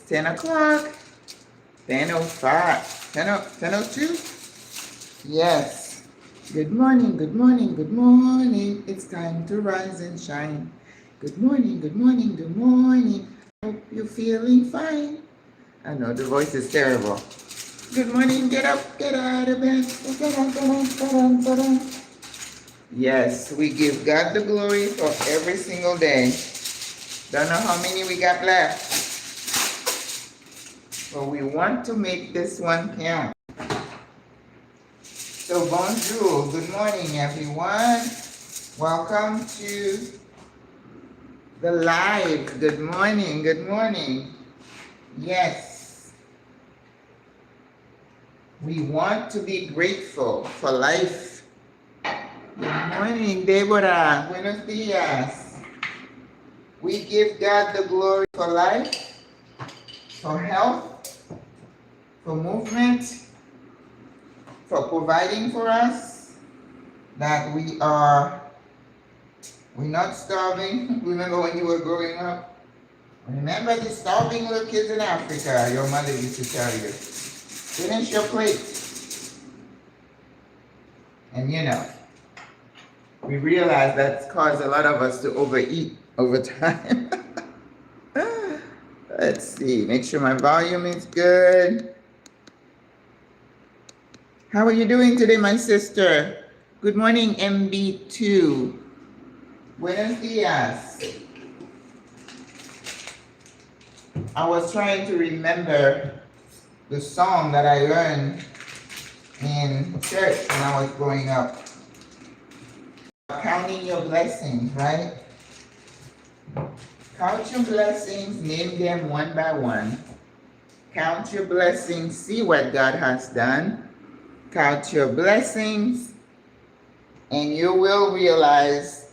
10 o'clock. 10:05. 10:02? Yes. Good morning, good morning, good morning. It's time to rise and shine. Good morning, good morning, good morning. Hope you're feeling fine. I know the voice is terrible. Good morning, get up, get out of bed. Yes, we give God the glory for every single day. Don't know how many we got left. But we want to make this one count. So bonjour, good morning everyone. Welcome to the live. Good morning, good morning. Yes. We want to be grateful for life. Good morning, Deborah. Buenos dias. We give God the glory for life, for health, for movement, for providing for us, that we're not starving. Remember when you were growing up? Remember the starving little kids in Africa, your mother used to tell you. Finish your plate. And you know, we realize that's caused a lot of us to overeat over time. Let's see, make sure my volume is good. How are you doing today, my sister? Good morning, MB2. Buenos dias. I was trying to remember the song that I learned in church when I was growing up. Counting your blessings, right? Count your blessings, name them one by one. Count your blessings, see what God has done. Count your blessings, and you will realize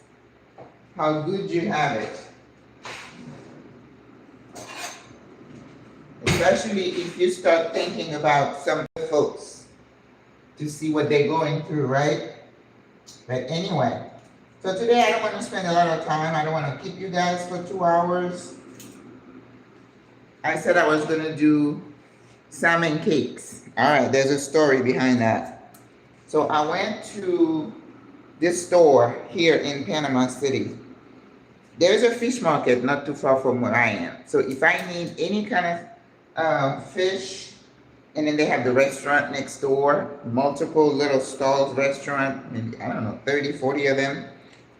how good you have it. Especially if you start thinking about some folks to see what they're going through, right? But anyway, so today I don't want to spend a lot of time. I don't want to keep you guys for 2 hours. I said I was going to do salmon cakes. All right, there's a story behind that. So I went to this store here in Panama City. There's a fish market not too far from where I am. So if I need any kind of fish, and then they have the restaurant next door, multiple little stalls, restaurant, maybe, I don't know, 30, 40 of them.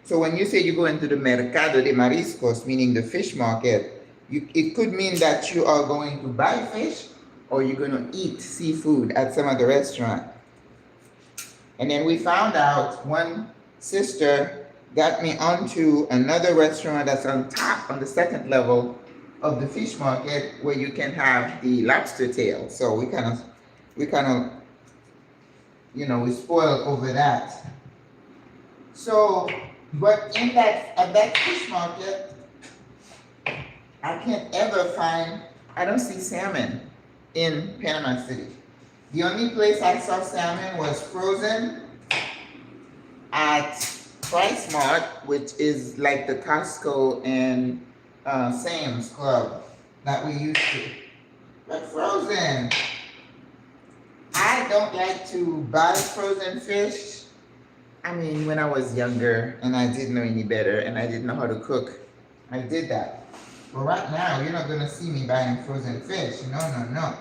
So when you say you go into the Mercado de Mariscos, meaning the fish market, it could mean that you are going to buy fish, or you're going to eat seafood at some of the restaurant. And then we found out one sister got me onto another restaurant that's on top, on the second level of the fish market, where you can have the lobster tail. So we kind of, you know, we spoiled over that. So, but in that, at that fish market, I can't ever find, I don't see salmon in Panama City. The only place I saw salmon was frozen at Price Mart, which is like the Costco and Sam's Club that we used to. But frozen. I don't like to buy frozen fish. I mean, when I was younger and I didn't know any better and I didn't know how to cook, I did that. But right now, you're not gonna see me buying frozen fish. No.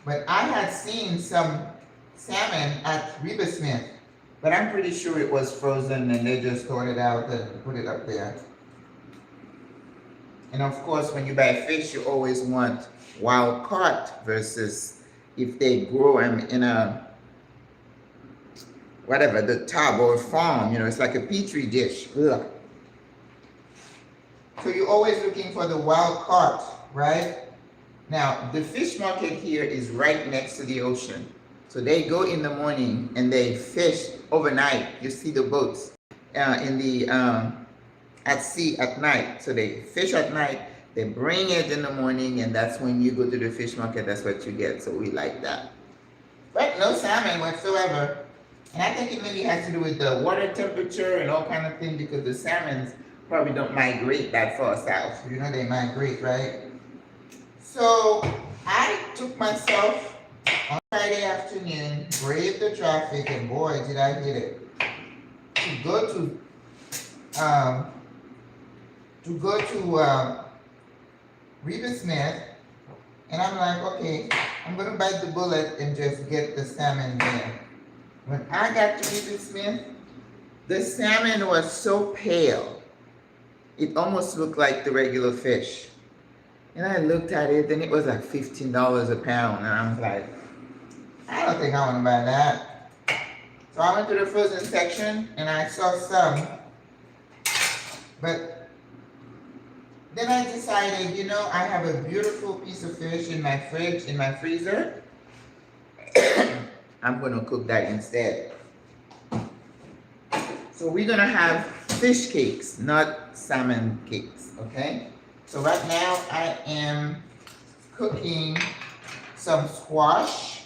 But I had seen some salmon at Reba Smith, but I'm pretty sure it was frozen and they just thawed it out and put it up there. And of course, when you buy fish, you always want wild caught versus if they grow them in a, whatever, the tub or farm, you know, it's like a petri dish. Ugh. So you're always looking for the wild caught, right? Now, the fish market here is right next to the ocean. So they go in the morning and they fish overnight. You see the boats at sea at night. So they fish at night, they bring it in the morning, and that's when you go to the fish market, that's what you get. So we like that. But no salmon whatsoever. And I think it maybe has to do with the water temperature and all kind of things, because the salmons probably don't migrate that far south. You know they migrate, right? So I took myself on Friday afternoon, braved the traffic, and boy, did I hit it. To go to Reba Smith, and I'm like, okay, I'm gonna bite the bullet and just get the salmon there. When I got to Reba Smith, the salmon was so pale, it almost looked like the regular fish. And I looked at it, and it was like $15 a pound, and I was like, I don't think I want to buy that. So I went to the frozen section, and I saw some, but then I decided, you know, I have a beautiful piece of fish in my fridge, in my freezer. I'm going to cook that instead. So we're going to have fish cakes, not salmon cakes, okay? So right now I am cooking some squash,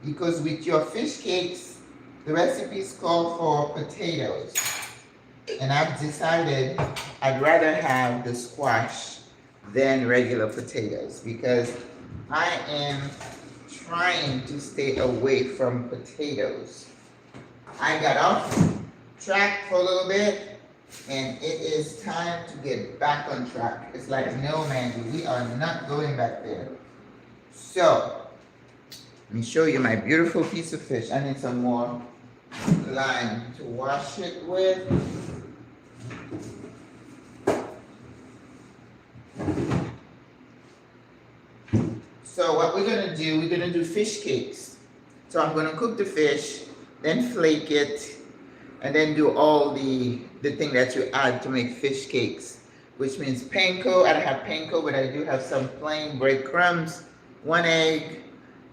because with your fish cakes, the recipes call for potatoes. And I've decided I'd rather have the squash than regular potatoes, because I am trying to stay away from potatoes. I got off track for a little bit, and it is time to get back on track. It's like, no, Mandy, we are not going back there. So, let me show you my beautiful piece of fish. I need some more lime to wash it with. So what we're gonna do fish cakes. So I'm gonna cook the fish, then flake it, and then do all the thing that you add to make fish cakes, which means panko. I don't have panko, but I do have some plain breadcrumbs, 1 egg,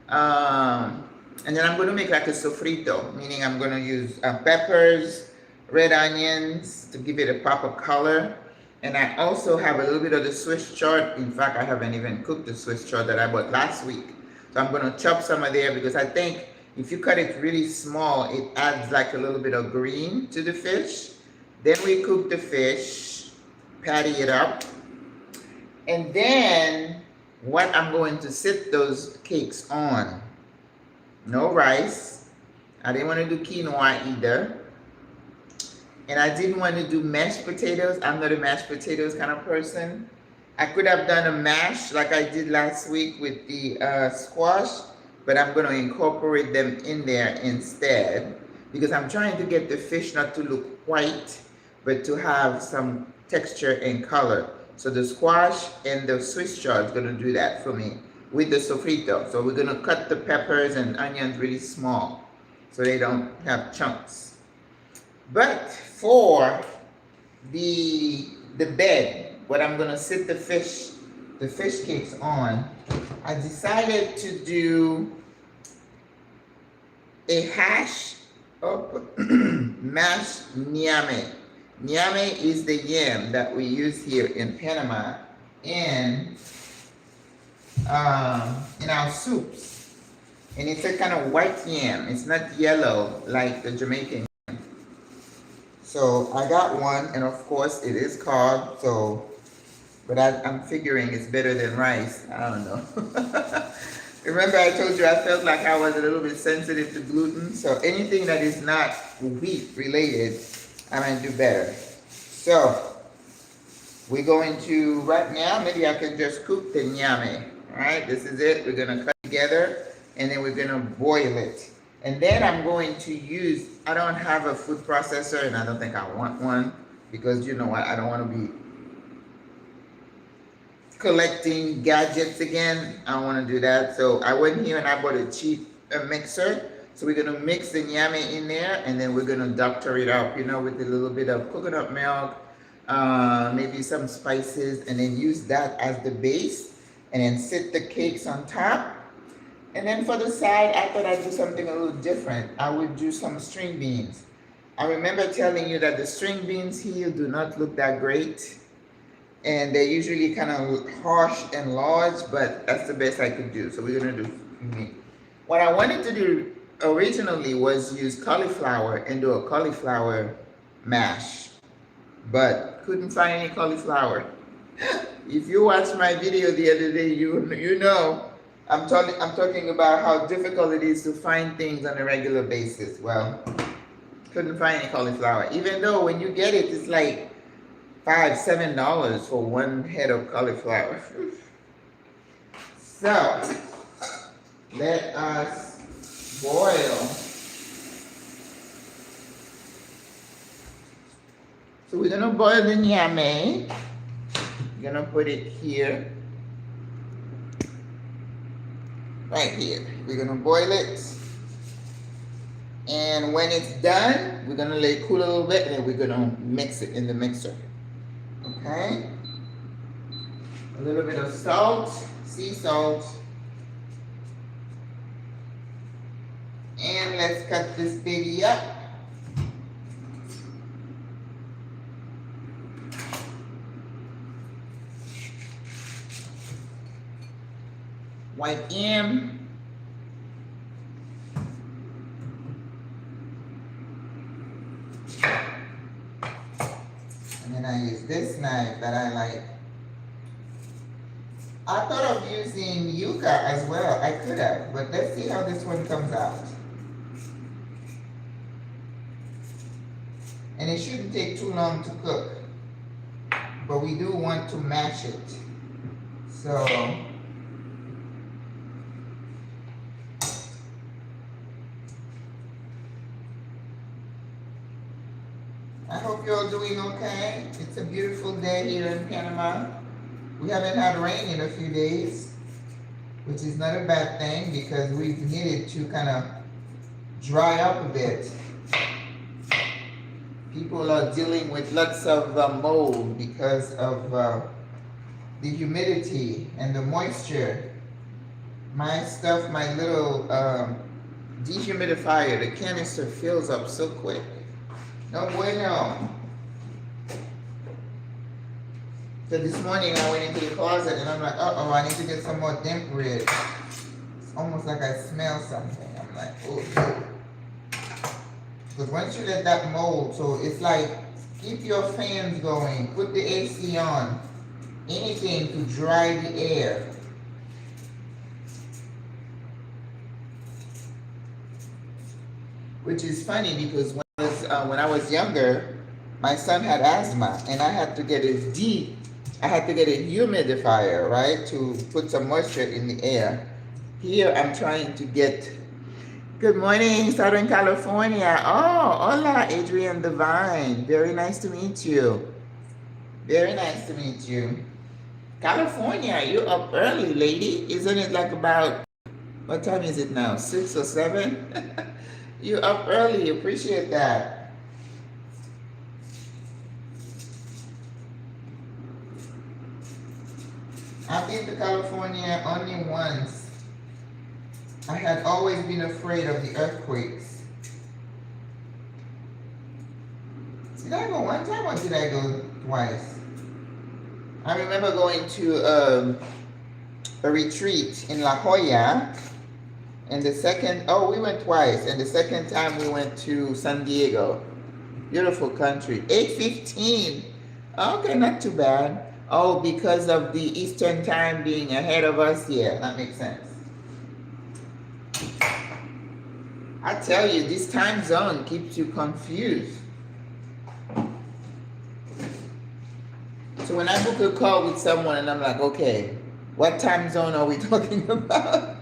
and then I'm going to make like a sofrito, meaning I'm going to use peppers, red onions to give it a proper color. And I also have a little bit of the Swiss chard. In fact, I haven't even cooked the Swiss chard that I bought last week. So I'm going to chop some of there, because I think if you cut it really small, it adds like a little bit of green to the fish. Then we cook the fish, patty it up. And then what I'm going to sit those cakes on. No rice. I didn't want to do quinoa either. And I didn't want to do mashed potatoes. I'm not a mashed potatoes kind of person. I could have done a mash like I did last week with the squash, but I'm going to incorporate them in there instead, because I'm trying to get the fish not to look white, but to have some texture and color. So the squash and the Swiss chard is going to do that for me with the sofrito. So we're going to cut the peppers and onions really small so they don't have chunks. But for the bed, what I'm going to sit the fish cakes on, I decided to do a hash of mashed nyame. Nyame is the yam that we use here in Panama in our soups. And it's a kind of white yam. It's not yellow like the Jamaican yam. So I got one, and of course it is carb, so, but I'm figuring it's better than rice. I don't know. Remember I told you I felt like I was a little bit sensitive to gluten, so anything that is not wheat related, I might do better. So we're going to, right now, maybe I can just cook the nyame. All right, this is it. We're going to cut together, and then we're going to boil it. And then I'm going to use, I don't have a food processor, and I don't think I want one, because you know what, I don't want to be collecting gadgets again. I don't want to do that. So I went here and I bought a cheap mixer. So we're going to mix the nyame in there, and then we're going to doctor it up, you know, with a little bit of coconut milk, maybe some spices, and then use that as the base, and then sit the cakes on top. And then for the side, I thought I'd do something a little different. I would do some string beans. I remember telling you that the string beans here do not look that great, and they're usually kind of harsh and large, but that's the best I could do. So we're going to do meat. What I wanted to do originally was use cauliflower and do a cauliflower mash, but couldn't find any cauliflower. If you watched my video the other day, you know I'm talking about how difficult it is to find things on a regular basis. Well, couldn't find any cauliflower. Even though when you get it, it's like $5-7 for one head of cauliflower. So let us boil. So we're gonna boil the nyame. We're gonna put it here. Right here. We're gonna boil it. And when it's done, we're gonna let it cool a little bit and then we're gonna mix it in the mixer. Okay? A little bit of salt, sea salt. And let's cut this baby up. White yam. And then I use this knife that I like. I thought of using yuca as well. I could have, but let's see how this one comes out. And it shouldn't take too long to cook, but we do want to mash it. So I hope you're all doing okay. It's a beautiful day here in Panama. We haven't had rain in a few days, which is not a bad thing because we've needed to kind of dry up a bit. People are dealing with lots of mold because of the humidity and the moisture. My stuff, my little dehumidifier, the canister fills up so quick. No bueno. So this morning I went into the closet and I'm like, uh-oh, I need to get some more damp rid. It's almost like I smell something. I'm like, oh. Because once you let that mold, so it's like, keep your fans going, put the AC on, anything to dry the air. Which is funny because when I was younger, my son had asthma and I had to get a humidifier, right, to put some moisture in the air. Here I'm trying to get, good morning, Southern California. Oh, hola, Adrian Devine. Very nice to meet you. Very nice to meet you. California, you're up early, lady. Isn't it like about, what time is it now, 6 or 7? You're up early, appreciate that. I've been to California only once. I had always been afraid of the earthquakes. Did I go one time or did I go twice? I remember going to a retreat in La Jolla. And the second, we went twice. And the second time we went to San Diego. Beautiful country. 8:15. Okay, not too bad. Oh, because of the Eastern time being ahead of us? Yeah, that makes sense. I tell you, this time zone keeps you confused. So when I book a call with someone and I'm like, okay, what time zone are we talking about?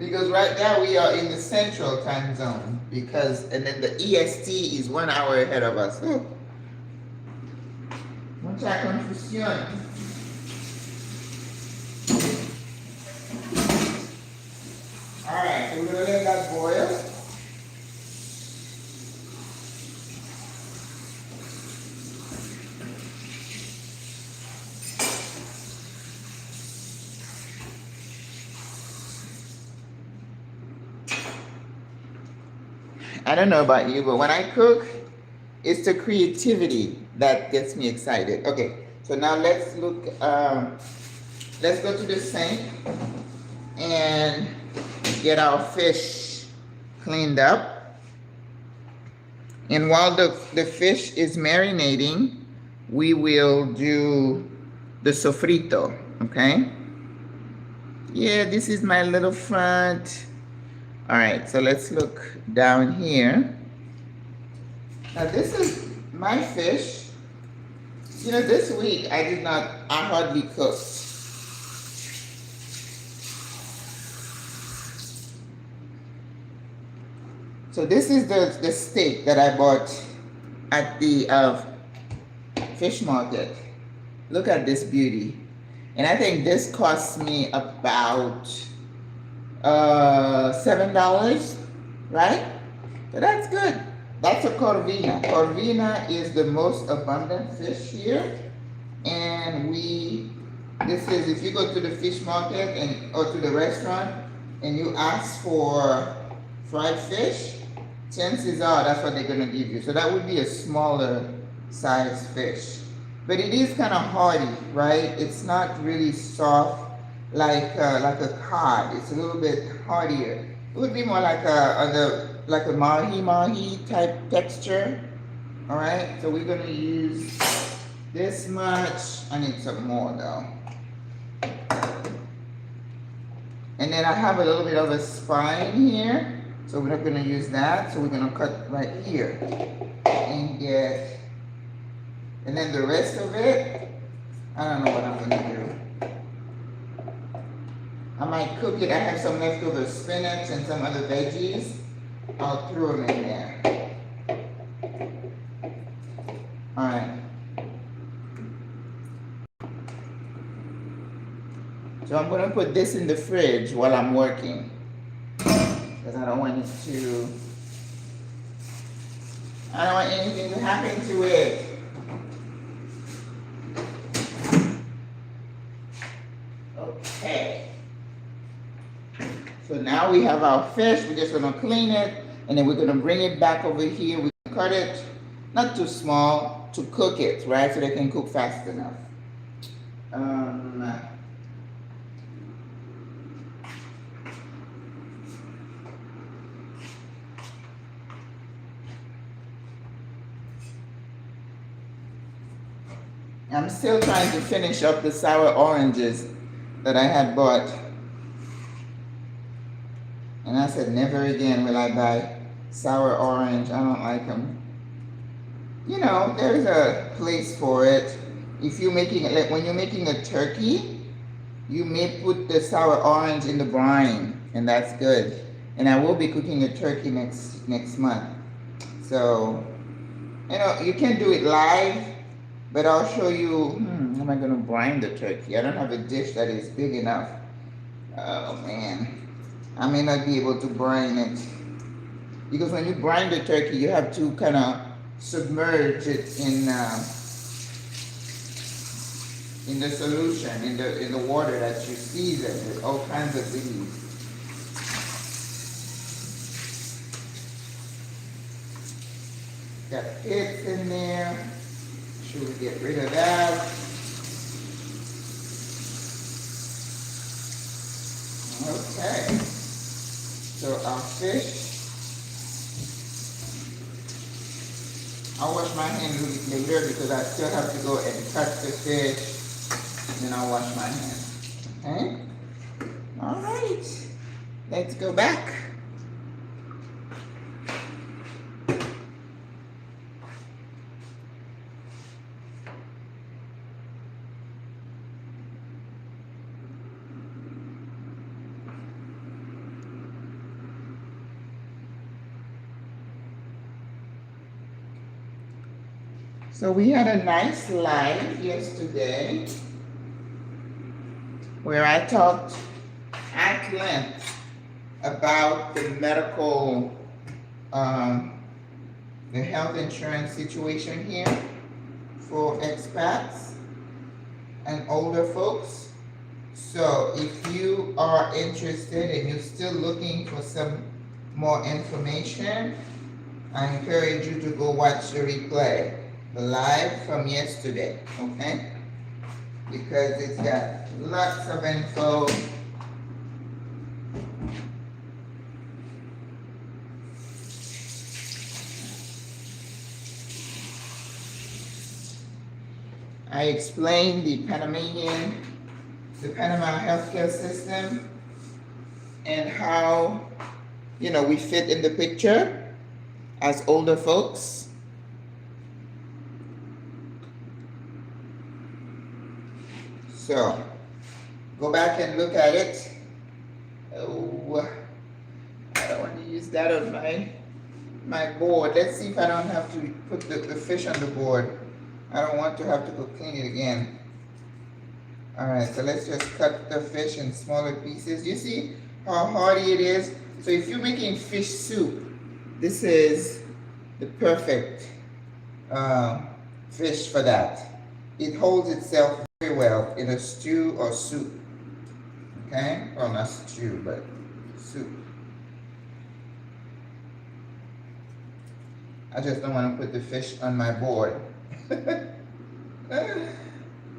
Because right now we are in the central time zone and then the EST is 1 hour ahead of us. Oh. Mucha confusión. All right, so we're gonna let that boil. I don't know about you, but when I cook, it's the creativity that gets me excited. Okay, so now let's look, let's go to the sink and get our fish cleaned up. And while the fish is marinating, we will do the sofrito, okay? Yeah, this is my little front. All right, so let's look down here. Now this is my fish. You know, this week I hardly cooked. So this is the steak that I bought at the fish market. Look at this beauty. And I think this cost me about $7, right? So that's good. That's a corvina. Corvina is the most abundant fish here. And this is, if you go to the fish market or to the restaurant and you ask for fried fish, chances are that's what they're gonna give you. So that would be a smaller size fish. But it is kind of hardy, right? It's not really soft like a cod. It's a little bit hardier. It would be more like a mahi type texture. All right, so we're gonna use this much. I need some more though. And then I have a little bit of a spine here. So we're not gonna use that. So we're gonna cut right here and and then the rest of it, I don't know what I'm gonna do. I might cook it. I have some leftover spinach and some other veggies. I'll throw them in there. All right. So I'm gonna put this in the fridge while I'm working, because I don't want anything to happen to it. Okay. So now we have our fish. We're just gonna clean it, and then we're gonna bring it back over here. We cut it, not too small, to cook it, right? So they can cook fast enough. I'm still trying to finish up the sour oranges that I had bought. And I said, never again will I buy sour orange. I don't like them. You know, there's a place for it. If you're making it, like when you're making a turkey, you may put the sour orange in the brine, and that's good. And I will be cooking a turkey next month. So, you know, you can do it live, but I'll show you, how am I gonna brine the turkey? I don't have a dish that is big enough. Oh man, I may not be able to brine it. Because when you brine the turkey, you have to kind of submerge it in the solution, in the water that you season with all kinds of goodies. Got pits in there. Should we get rid of that? Okay. So our fish. I'll wash my hands later because I still have to go and cut the fish. Then I'll wash my hands. Okay? All right. Let's go back. So we had a nice live yesterday where I talked at length about the medical, the health insurance situation here for expats and older folks. So if you are interested and you're still looking for some more information, I encourage you to go watch the replay. The live from yesterday, okay? Because it's got lots of info. I explained the Panama healthcare system and how, we fit in the picture as older folks. So, go back and look at it. Oh, I don't want to use that on my board. Let's see if I don't have to put the fish on the board. I don't want to have to go clean it again. Alright, so let's just cut the fish in smaller pieces. You see how hardy it is? So if you're making fish soup, this is the perfect fish for that. It holds itself very well in a stew or soup. Okay? Well, not stew, but soup. I just don't want to put the fish on my board.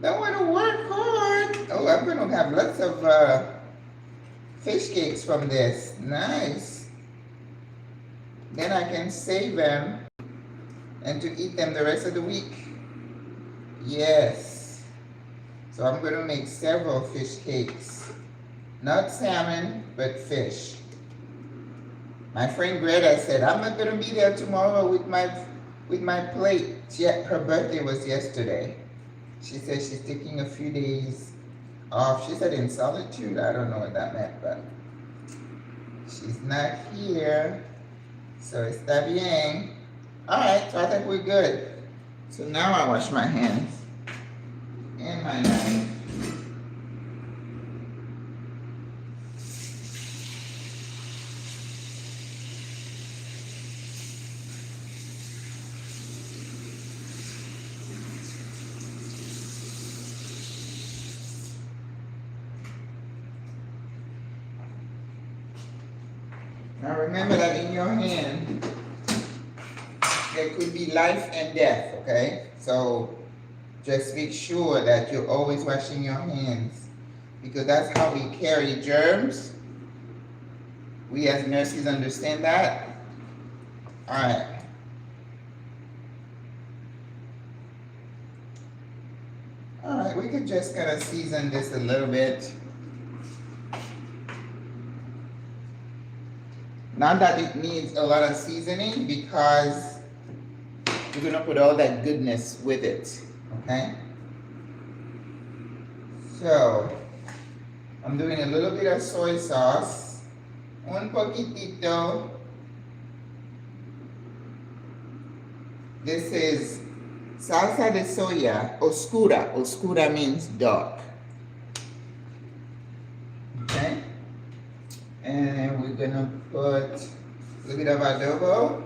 Don't want to work hard. Oh, I'm going to have lots of fish cakes from this. Nice. Then I can save them and to eat them the rest of the week. Yes. So I'm going to make several fish cakes. Not salmon, but fish. My friend Greta said, I'm not going to be there tomorrow with my plate. Her birthday was yesterday. She said she's taking a few days off. She said in solitude. I don't know what that meant, but she's not here. So está bien. Alright, so I think we're good. So now I wash my hands and my knife. Now remember that in your hand, there could be life and death, okay? So just make sure that you're always washing your hands because that's how we carry germs. We as nurses understand that. All right. All right, we could just kind of season this a little bit. Not that it needs a lot of seasoning because we're going to put all that goodness with it, okay? So, I'm doing a little bit of soy sauce. Un poquitito. This is salsa de soya oscura. Oscura means dark. Okay? And we're gonna put a little bit of adobo.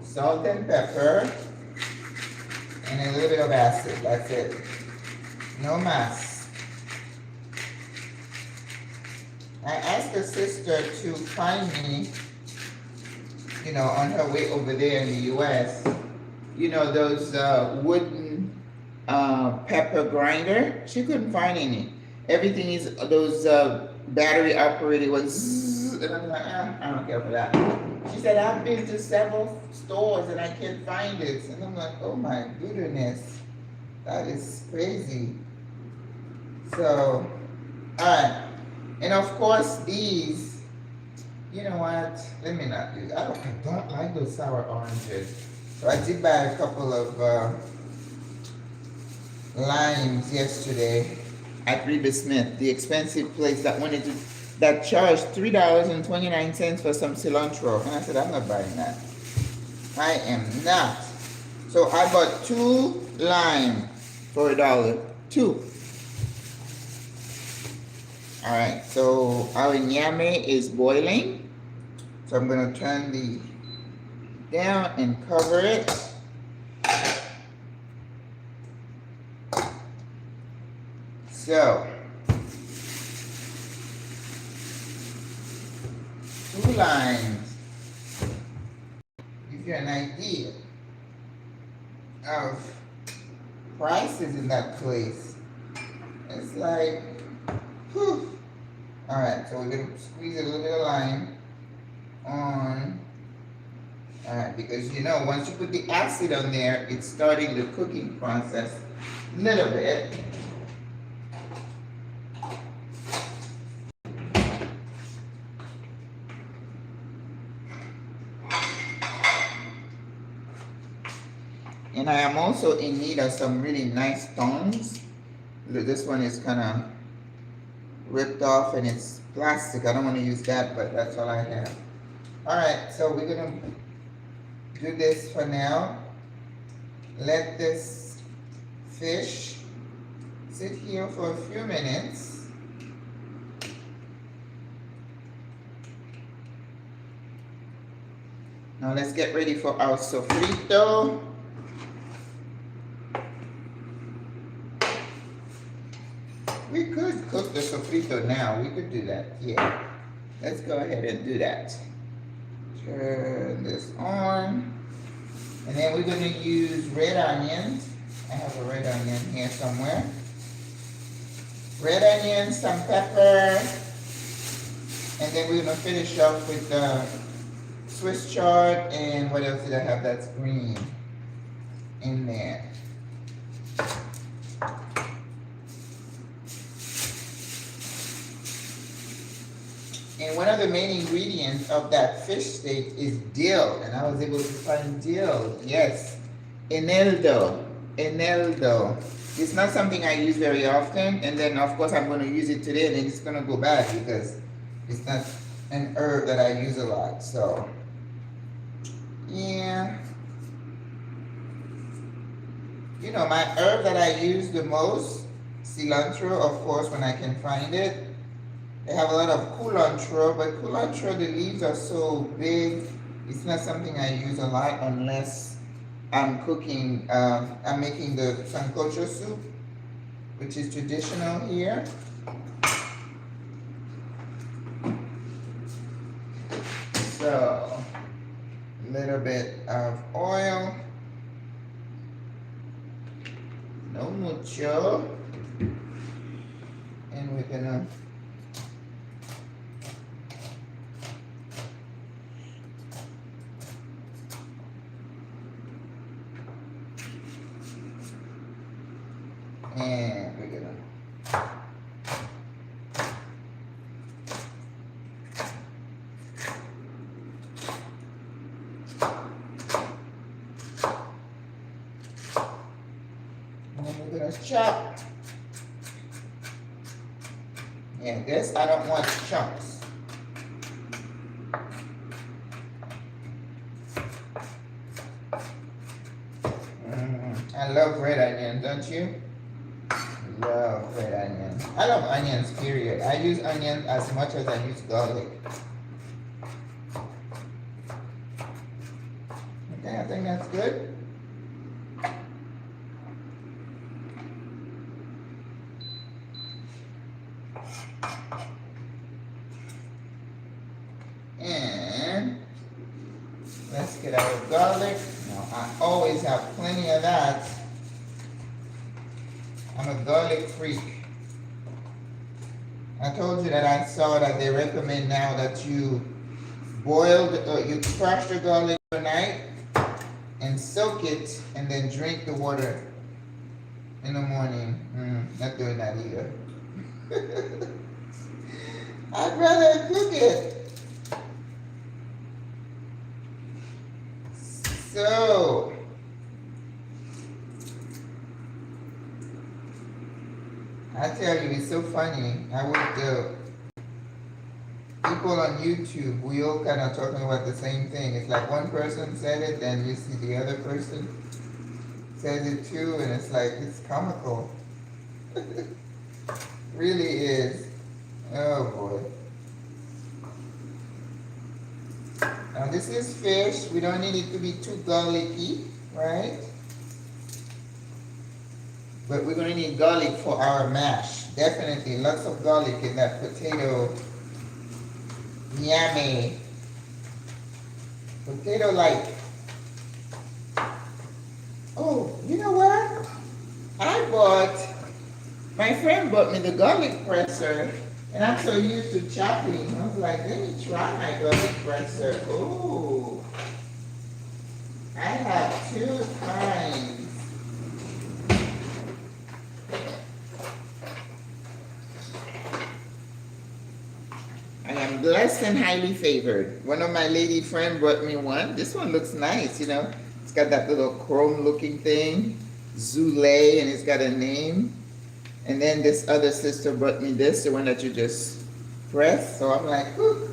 Salt and pepper. And a little bit of acid. That's it. No más. I asked a sister to find me, on her way over there in the U.S., those wooden pepper grinder. She couldn't find any. Everything is those battery operated ones. And I'm like, I don't care for that. She said, I've been to several stores and I can't find it. And I'm like, oh my goodness, that is crazy. So, all right. And of course, these, you know what? Let me not do that. I don't like those sour oranges. So I did buy a couple of limes yesterday at Reba Smith, the expensive place that charged $3.29 for some cilantro. And I said, I'm not buying that. I am not. So I bought 2 lime for $1. 2. All right, so our nyame is boiling. So I'm going to turn the down and cover it. So, 2 limes. Give you an idea of prices in that place. It's like, whew. All right, so we're gonna squeeze a little bit of lime on Alright, because you know, once you put the acid on there, it's starting the cooking process a little bit. And I am also in need of some really nice tongs. This one is kind of ripped off and it's plastic. I don't want to use that, but that's all I have. Alright, so we're going to do this for now. Let this fish sit here for a few minutes. Now let's get ready for our sofrito. We could cook the sofrito now. We could do that. Yeah. Let's go ahead and do that. Turn this on. And then we're going to use red onions. I have a red onion here somewhere. Red onion, some pepper. And then we're going to finish off with the Swiss chard. And what else did I have that's green in there? And one of the main ingredients of that fish steak is dill. And I was able to find dill. Yes. Eneldo. Eneldo. It's not something I use very often. And then, of course, I'm going to use it today. And then it's going to go bad because it's not an herb that I use a lot. So, yeah. You know, my herb that I use the most, cilantro, of course, when I can find it. I have a lot of culantro, but culantro, the leaves are so big, it's not something I use a lot unless I'm cooking, I'm making the sancocho soup, which is traditional here. So, a little bit of oil, no mucho, and we're gonna and we're gonna chop. Yeah, this I don't want chunks. I love red onion, don't you? Love red onion. I love onions, period. I use onions as much as I use garlic. Okay, I think that's good. And let's get our garlic. Now, I always have plenty of that. I'm a garlic freak. I told you that I saw that they recommend now that you boil, you crush the garlic overnight and soak it and then drink the water in the morning. Not doing that either. I'd rather cook it. So, I tell you, it's so funny. I would, people on YouTube, we all kind of talking about the same thing. It's like one person said it, then you see the other person says it too, and it's like, it's comical. Really is. Oh boy. Now this is fish. We don't need it to be too garlicky, right? But we're going to need garlic for our mash. Definitely lots of garlic in that potato. Yummy. Potato like. Oh, you know what? My friend bought me the garlic presser. And I'm so used to chopping. I was like, let me try my garlic presser. Oh. I have two kinds. I am blessed and highly favored. One of my lady friend brought me one. This one looks nice, you know. It's got that little chrome looking thing, Zule, and it's got a name. And then this other sister brought me this, the one that you just press. So I'm like, whew.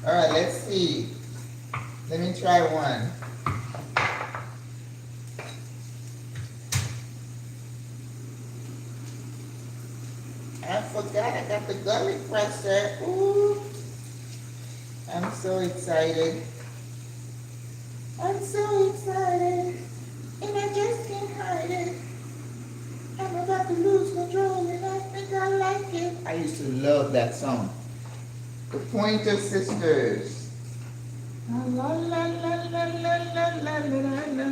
All right, let's see. Let me try one. I forgot I got the garlic presser. Ooh. I'm so excited. I'm so excited. And I just can't hide it. I'm about to lose control and I think I like it. I used to love that song. The Pointer Sisters. La la la la la la la la la la.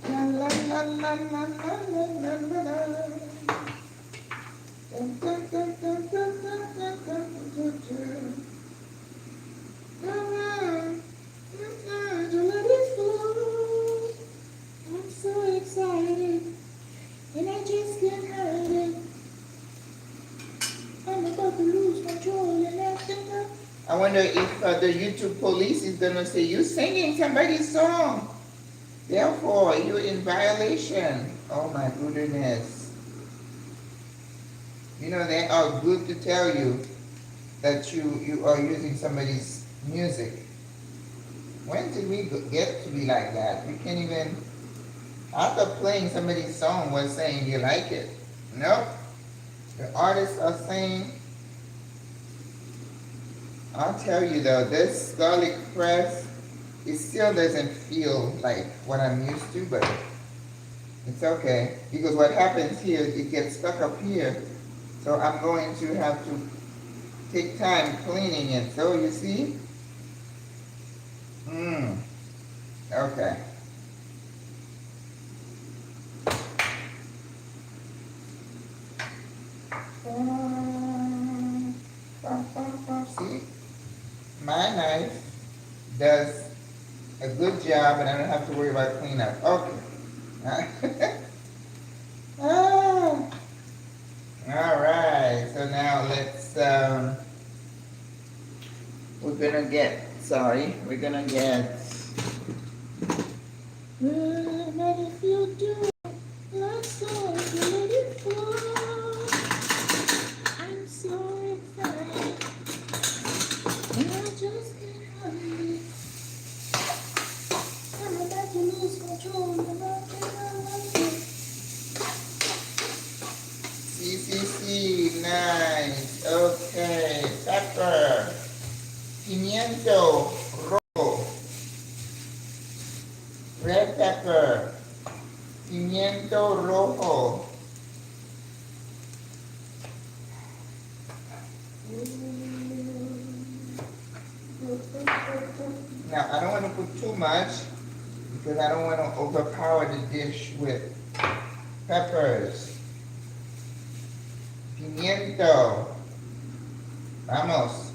La la la la la la la la la. Dun, dun, dun, dun, dun, dun, dun, dun, dun, dun. I'm so excited, and I just can't hide it. I'm about to lose control, and I wonder if the YouTube police is gonna say you're singing somebody's song, therefore you're in violation. Oh my goodness. You know, they are good to tell you that you are using somebody's music. When did we get to be like that? We can't even, after playing somebody's song, was saying you like it. Nope. The artists are saying, I'll tell you though, this garlic press, it still doesn't feel like what I'm used to, but it's okay. Because what happens here, it gets stuck up here. So I'm going to have to take time cleaning it. So you see? Okay. See? My knife does a good job and I don't have to worry about cleanup. Okay. Ah. All right, so now let's, we're gonna get, but if you do, let's go, let it go. I'm so excited, and I just can't hide it. I'm about to lose control, and I think I like it. Nice. Okay. Pepper. Pimiento rojo. Red pepper. Pimiento rojo. Now, I don't want to put too much because I don't want to overpower the dish with peppers. Pimiento. Vamos.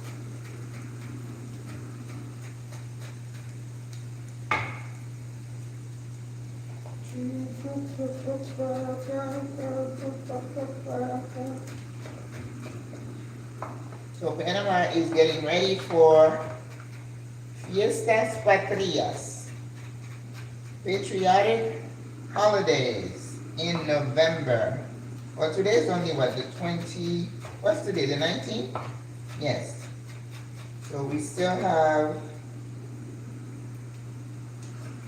So Panama is getting ready for Fiestas Patrias, patriotic holidays in November. Well, today is only what, the 20, what's today, the 19th? Yes. So we still have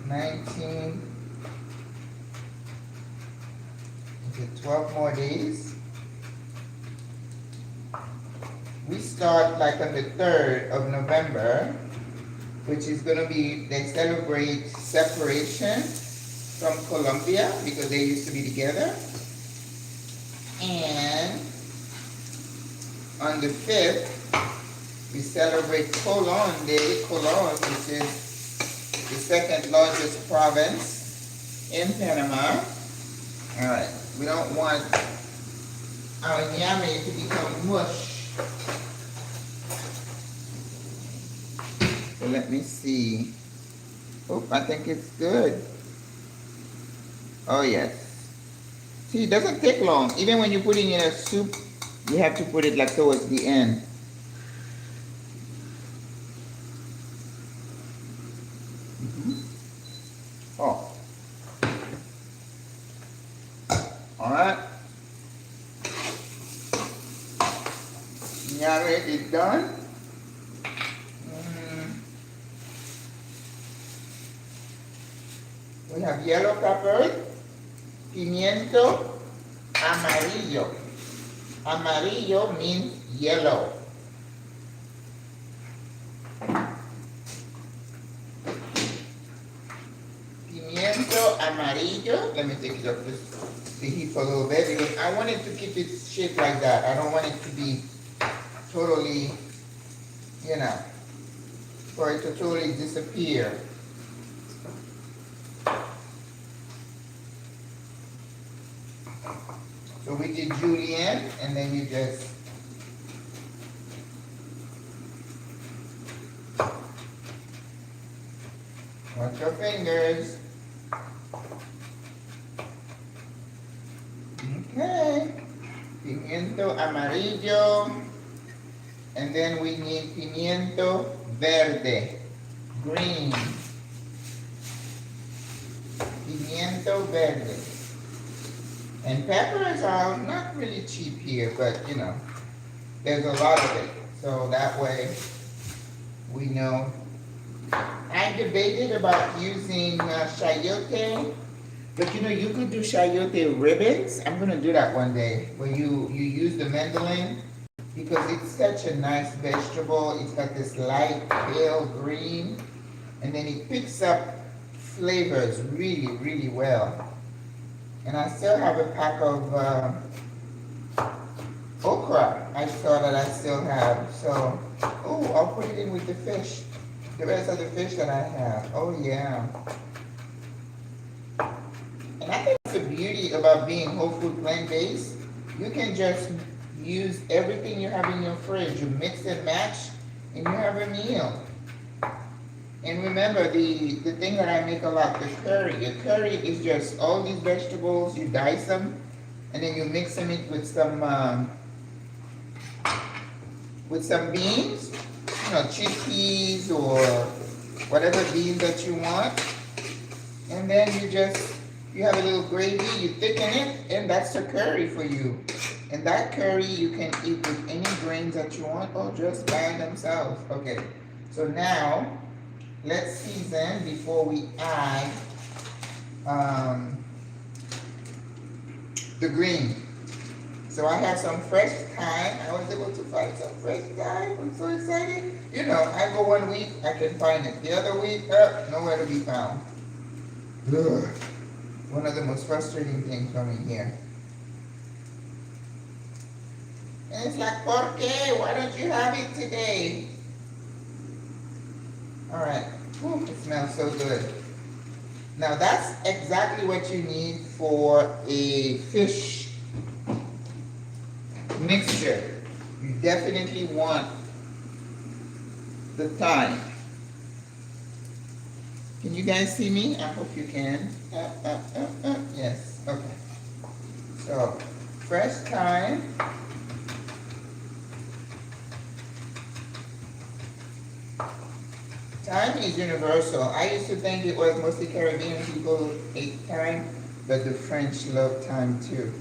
19, is it 12 more days? We start like on the 3rd of November, which is gonna be, they celebrate separation from Colombia because they used to be together. And on the 5th, we celebrate Colón Day, Colón, which is the second largest province in Panama. All right, we don't want our ñame to become mush. So let me see. Oh, I think it's good. Oh, yes. See, it doesn't take long. Even when you're putting in a soup, you have to put it like towards the end. Oh. All right. Ñare is done. We have yellow peppers, pimiento amarillo. Amarillo means yellow. Pimiento amarillo. Let me take it up the heat for a little bit because I want it to keep its shape like that. I don't want it to be totally, you know, for it to totally disappear. So we did julienne, and then you just watch your fingers. Okay. Pimiento amarillo. And then we need pimiento verde, green. Pimiento verde. And peppers are not really cheap here, but you know, there's a lot of it. So that way we know. I debated about using chayote, but you know, you could do chayote ribbons. I'm gonna do that one day, where you use the mandolin, because it's such a nice vegetable. It's got this light pale green, and then it picks up flavors really, really well. And I still have a pack of okra. I saw that I still have. So, oh, I'll put it in with the fish. The rest of the fish that I have. Oh, yeah. And I think the beauty about being whole food plant-based, you can just use everything you have in your fridge. You mix and match, and you have a meal. And remember, the thing that I make a lot, the curry. The curry is just all these vegetables, you dice them, and then you mix them in with some beans, you know, chickpeas or whatever beans that you want. And then you have a little gravy, you thicken it, and that's the curry for you. And that curry you can eat with any grains that you want or just by themselves. Okay, so now let's season before we add the green. So I have some fresh thyme. I was able to find some fresh thyme. I'm so excited. You know, I go 1 week, I can find it. The other week, nowhere to be found. Ugh. One of the most frustrating things for me here. And it's like, ¿por qué? Why don't you have it today? All right. Ooh, it smells so good. Now that's exactly what you need for a fish mixture. You definitely want the thyme. Can you guys see me? I hope you can. Yes, okay. So, fresh thyme. Thyme is universal. I used to think it was mostly Caribbean people who ate thyme, but the French love thyme too.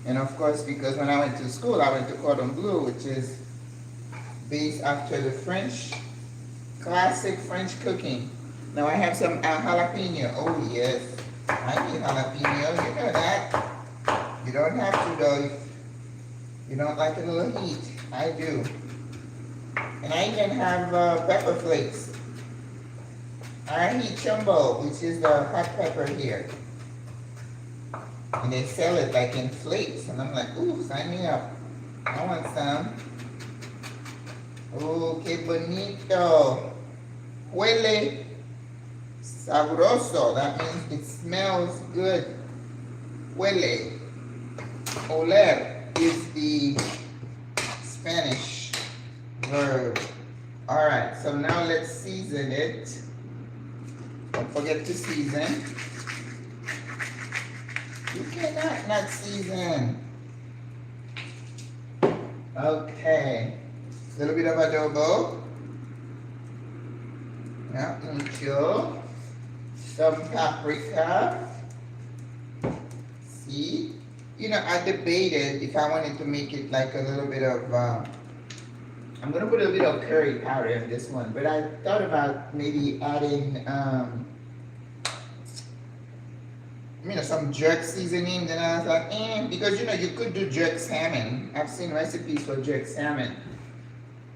And of course, because when I went to school, I went to Cordon Bleu, which is based after the French, classic French cooking. Now I have some jalapeno. Oh yes, I need jalapeno. You know that. You don't have to though if you don't like a little heat. I do. And I even have pepper flakes. Ají chumbo, which is the hot pepper here. And they sell it like in flakes. And I'm like, ooh, sign me up. I want some. Ooh, que bonito. Huele sabroso. That means it smells good. Huele. Oler is the Spanish verb. Alright, so now let's season it. Don't forget to season. You cannot not season. Okay. A little bit of adobo. Yeah, mucho. Some paprika. See? You know, I debated if I wanted to make it like a little bit of, I'm going to put a bit of curry powder in this one, but I thought about maybe adding, some jerk seasoning. Then I was like, because, you could do jerk salmon. I've seen recipes for jerk salmon.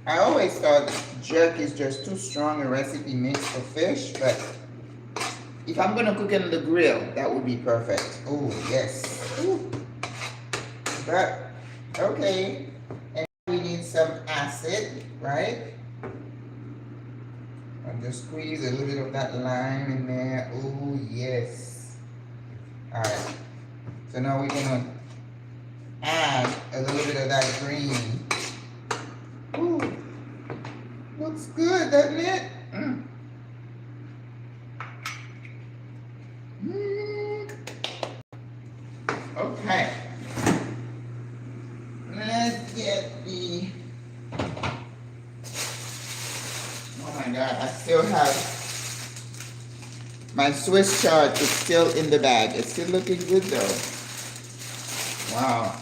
I always thought jerk is just too strong a recipe mix for fish, but if I'm going to cook it on the grill, that would be perfect. Oh, yes. Ooh. But, okay. And we need some acid, right? I'll just squeeze a little bit of that lime in there. Oh, yes. All right. So now we're going to add a little bit of that green. Ooh. Looks good, doesn't it? Okay. Let's get the, oh my God, I still have, my Swiss chard is still in the bag. It's still looking good though. Wow.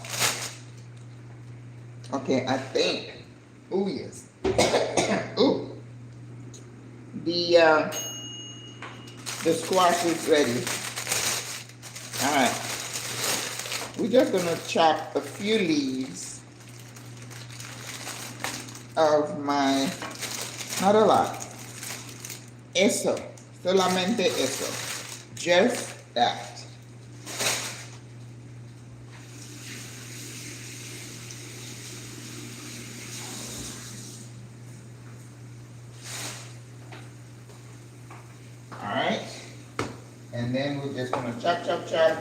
Okay, I think, oh yes. Ooh. The squash is ready. All right. We're just gonna chop a few leaves of my, not a lot, eso, solamente eso, just that. All right, and then we're just gonna chop, chop, chop.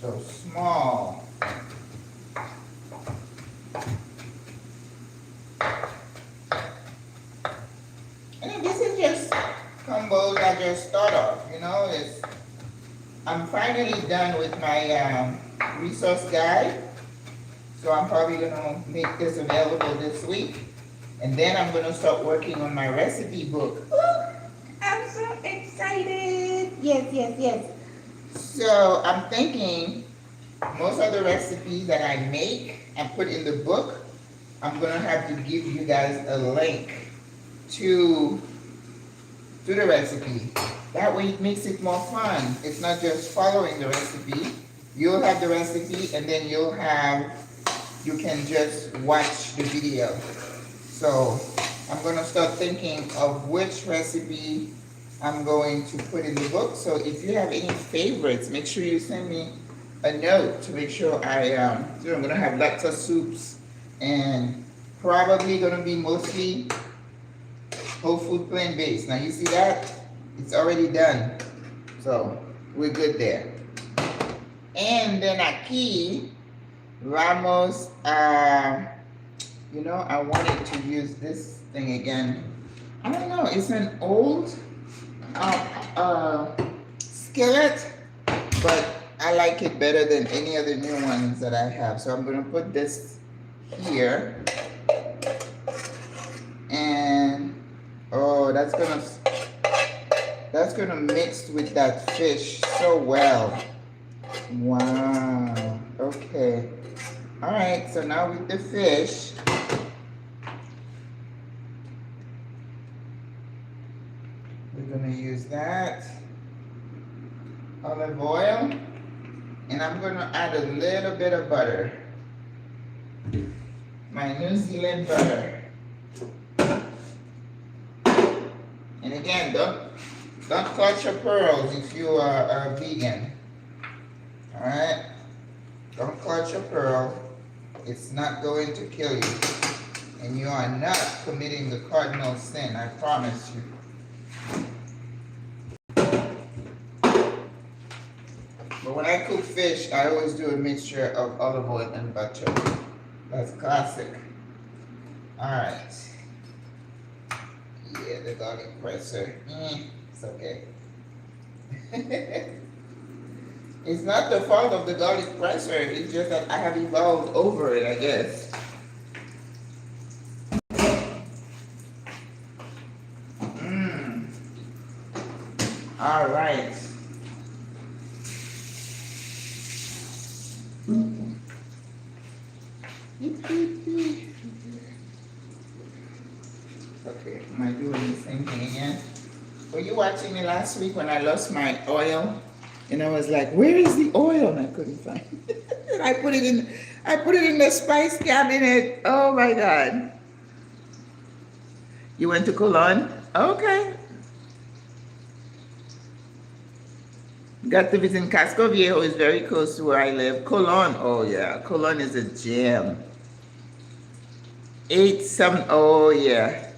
So small. And this is just combos I just thought of, I'm finally done with my resource guide. So I'm probably gonna make this available this week. And then I'm gonna start working on my recipe book. Ooh, I'm so excited. Yes, yes, yes. So I'm thinking most of the recipes that I make and put in the book, I'm gonna have to give you guys a link to the recipe. That way it makes it more fun. It's not just following the recipe. You'll have the recipe and then you can just watch the video. So I'm gonna start thinking of which recipe I'm going to put in the book. So if you have any favorites, make sure you send me a note to make sure I'm gonna have lots of soups and probably gonna be mostly whole food plant-based. Now you see that? It's already done. So we're good there. And then aquí vamos I wanted to use this thing again. I don't know, it's an old skillet, but I like it better than any other new ones that I have. So I'm gonna put this here, and oh, that's gonna mix with that fish so well. Wow. Okay. All right. So now with the fish, we're gonna use that olive oil, and I'm gonna add a little bit of butter. My New Zealand butter. And again, don't clutch your pearls if you are a vegan. All right? Don't clutch your pearl. It's not going to kill you. And you are not committing the cardinal sin, I promise you. But when I cook fish, I always do a mixture of olive oil and butter. That's classic. Alright. Yeah, the garlic presser. It's okay. It's not the fault of the garlic presser, it's just that I have evolved over it, I guess. All right. Okay, am I doing the same thing again? Were you watching me last week when I lost my oil? And I was like, where is the oil? And I couldn't find it. And I put it in the spice cabinet. Oh my God. You went to Cologne? Okay. Got to visit Casco Viejo, is very close to where I live. Cologne, oh yeah, Cologne is a gem. Ate some, oh yeah.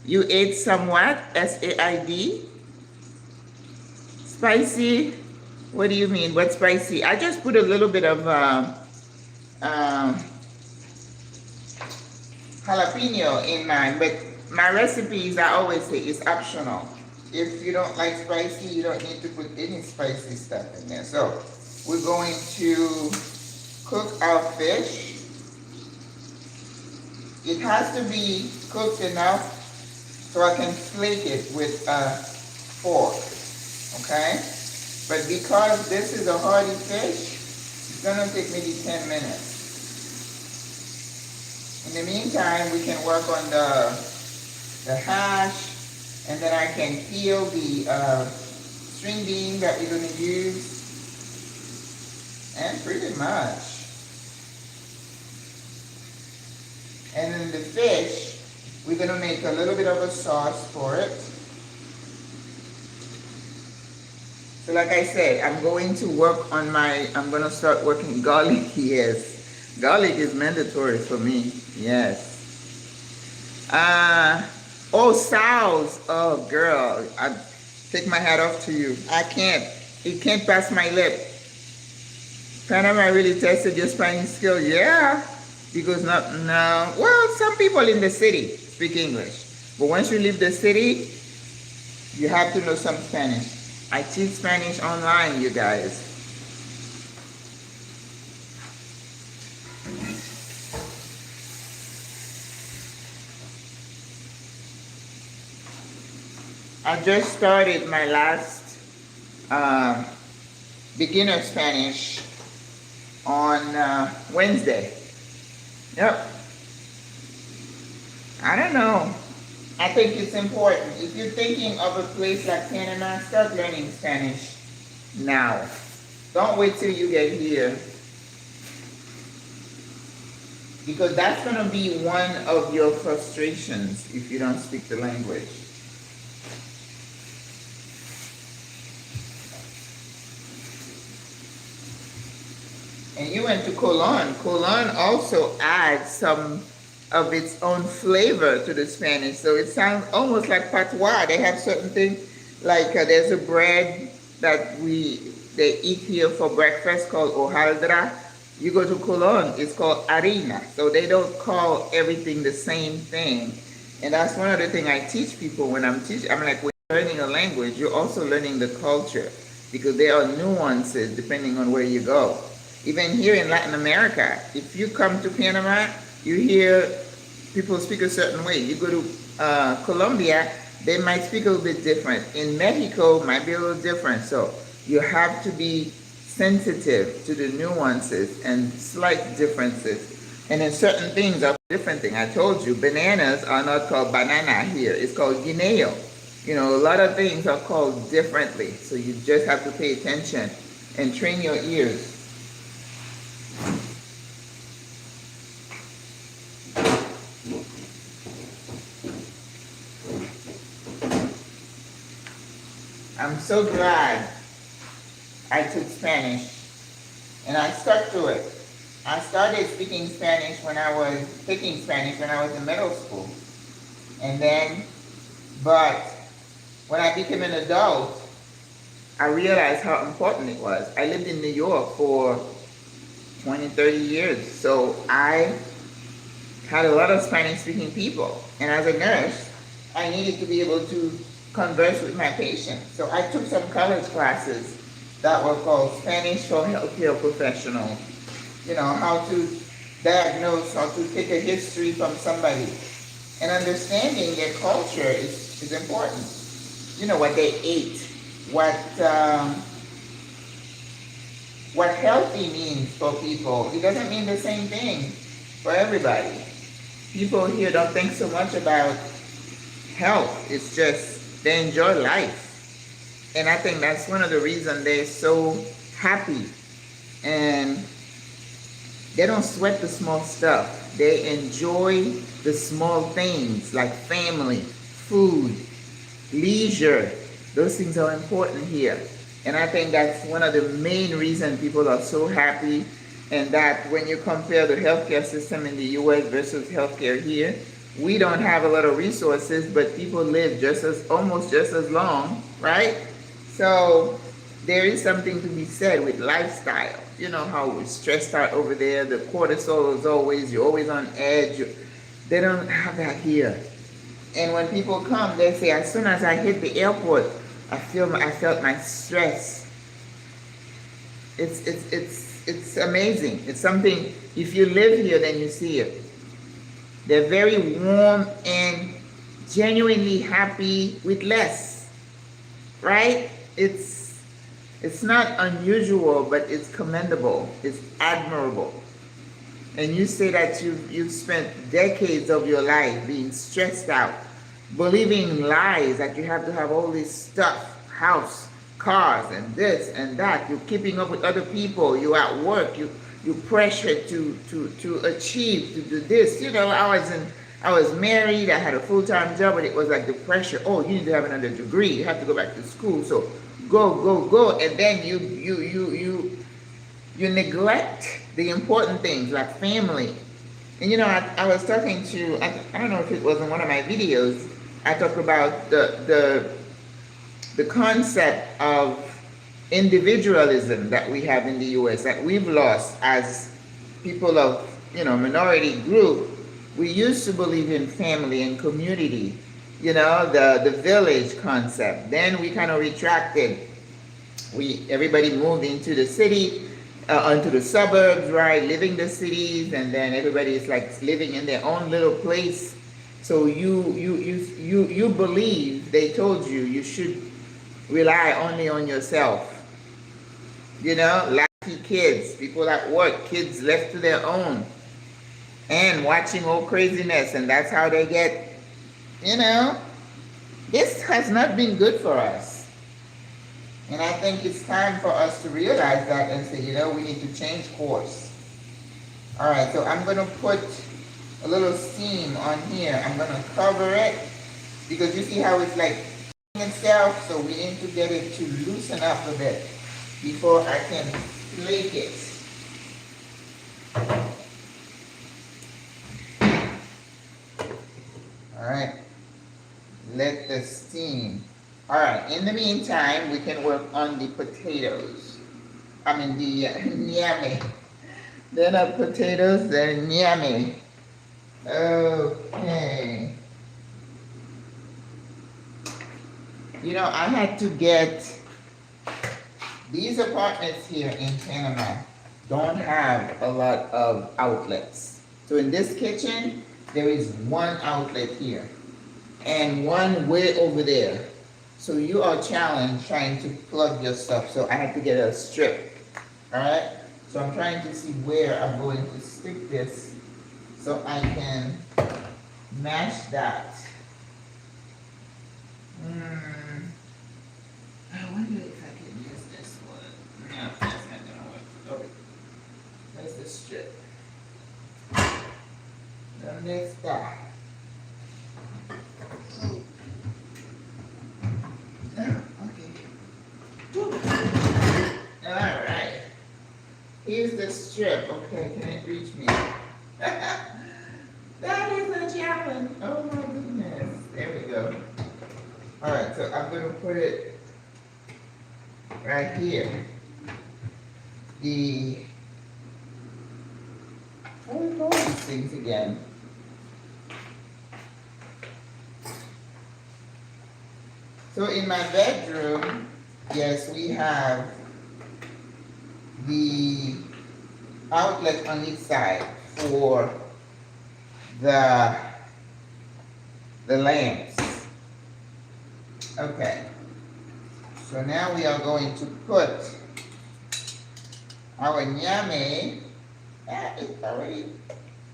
You ate some what? S-A-I-D? Spicy? What do you mean? What spicy? I just put a little bit of jalapeno in mine, but my recipes, I always say, is optional. If you don't like spicy, you don't need to put any spicy stuff in there. So we're going to cook our fish. It has to be cooked enough so I can flake it with a fork, okay? But because this is a hearty fish, it's gonna take maybe 10 minutes. In the meantime, we can work on the hash, and then I can peel the string bean that we're going to use. And pretty much. And then the fish, we're going to make a little bit of a sauce for it. So like I said, I'm going to work on I'm going to start working garlic, yes. Garlic is mandatory for me, yes. Oh, sows. Oh, girl. I take my hat off to you. I can't. It can't pass my lip. Panama really tested your Spanish skill. Yeah. Because no. Well, some people in the city speak English. But once you leave the city, you have to know some Spanish. I teach Spanish online, you guys. I just started my last beginner Spanish on Wednesday. Yep. I don't know. I think it's important. If you're thinking of a place like Panama, start learning Spanish now. Don't wait till you get here. Because that's going to be one of your frustrations if you don't speak the language. And you went to Cologne. Cologne also adds some of its own flavor to the Spanish. So it sounds almost like patois. They have certain things, like there's a bread that they eat here for breakfast called hojaldra. You go to Cologne, it's called harina. So they don't call everything the same thing. And that's one of the things I teach people when I'm teaching. I'm like, when you're learning a language, you're also learning the culture, because there are nuances depending on where you go. Even here in Latin America, if you come to Panama, you hear people speak a certain way. You go to Colombia, they might speak a little bit different. In Mexico, might be a little different. So you have to be sensitive to the nuances and slight differences. And then certain things are different things. I told you, bananas are not called banana here. It's called guineo. You know, a lot of things are called differently. So you just have to pay attention and train your ears. I'm so glad I took Spanish and I stuck to it. I started speaking Spanish taking Spanish when I was in middle school. And then, but when I became an adult, I realized how important it was. I lived in New York for 20, 30 years, so I had a lot of Spanish speaking people. And as a nurse, I needed to be able to converse with my patients. So I took some college classes that were called Spanish for Healthcare Professionals. You know, how to diagnose, how to take a history from somebody. And understanding their culture is important. You know, what they ate, what healthy means for people. It doesn't mean the same thing for everybody. People here don't think so much about health. It's just they enjoy life. And I think that's one of the reasons they're so happy. And they don't sweat the small stuff. They enjoy the small things like family, food, leisure. Those things are important here. And I think that's one of the main reasons people are so happy. And that when you compare the healthcare system in the US versus healthcare here, we don't have a lot of resources, but people live almost just as long, right? So there is something to be said with lifestyle. You know how we're stressed out over there, the cortisol is always, you're always on edge. They don't have that here. And when people come, they say, as soon as I hit the airport, I felt my stress. It's amazing. It's something, if you live here, then you see it. They're very warm and genuinely happy with less, right? It's not unusual, but it's commendable. It's admirable. And you say that you've spent decades of your life being stressed out, believing lies that you have to have all this stuff, house, cars, and this and that. You're keeping up with other people. You're at work. You pressured to achieve, to do this. You know, I was married. I had a full-time job, but it was like the pressure. Oh, you need to have another degree. You have to go back to school. So go, and then you neglect the important things like family. And you know, I was talking to, I don't know if it was in one of my videos, I talked about the concept of individualism that we have in the US, that we've lost as people of, you know, minority group. We used to believe in family and community, you know, the village concept. Then we kind of retracted. Everybody moved into the city, onto the suburbs, right, living the cities, and then everybody is like living in their own little place. So you believe, they told you should rely only on yourself. You know, latchkey kids, people at work, kids left to their own, and watching all craziness, and that's how they get, you know. This has not been good for us. And I think it's time for us to realize that and say, you know, we need to change course. All right, so I'm going to put a little steam on here. I'm going to cover it because you see how it's like itself, so we need to get it to loosen up a bit before I can flake it. All right, let the steam. All right, in the meantime, we can work on the potatoes. I mean the nyame. They're not potatoes, they're nyame. Okay. You know, I had to get, these apartments here in Panama don't have a lot of outlets. So in this kitchen, there is one outlet here and one way over there. So you are challenged trying to plug your stuff. So I had to get a strip, all right? So I'm trying to see where I'm going to stick this so I can match that. I wonder if I can use this one. No, that's not gonna work. Okay. There's the strip. The next guy. Alright. Here's the strip. Okay, can it reach me? That is a challenge. Oh my goodness. There we go. Alright, so I'm going to put it right here. What do we call these things again? So in my bedroom, yes, we have the outlet on each side for the lamps. Okay. So now we are going to put our nyame. It's already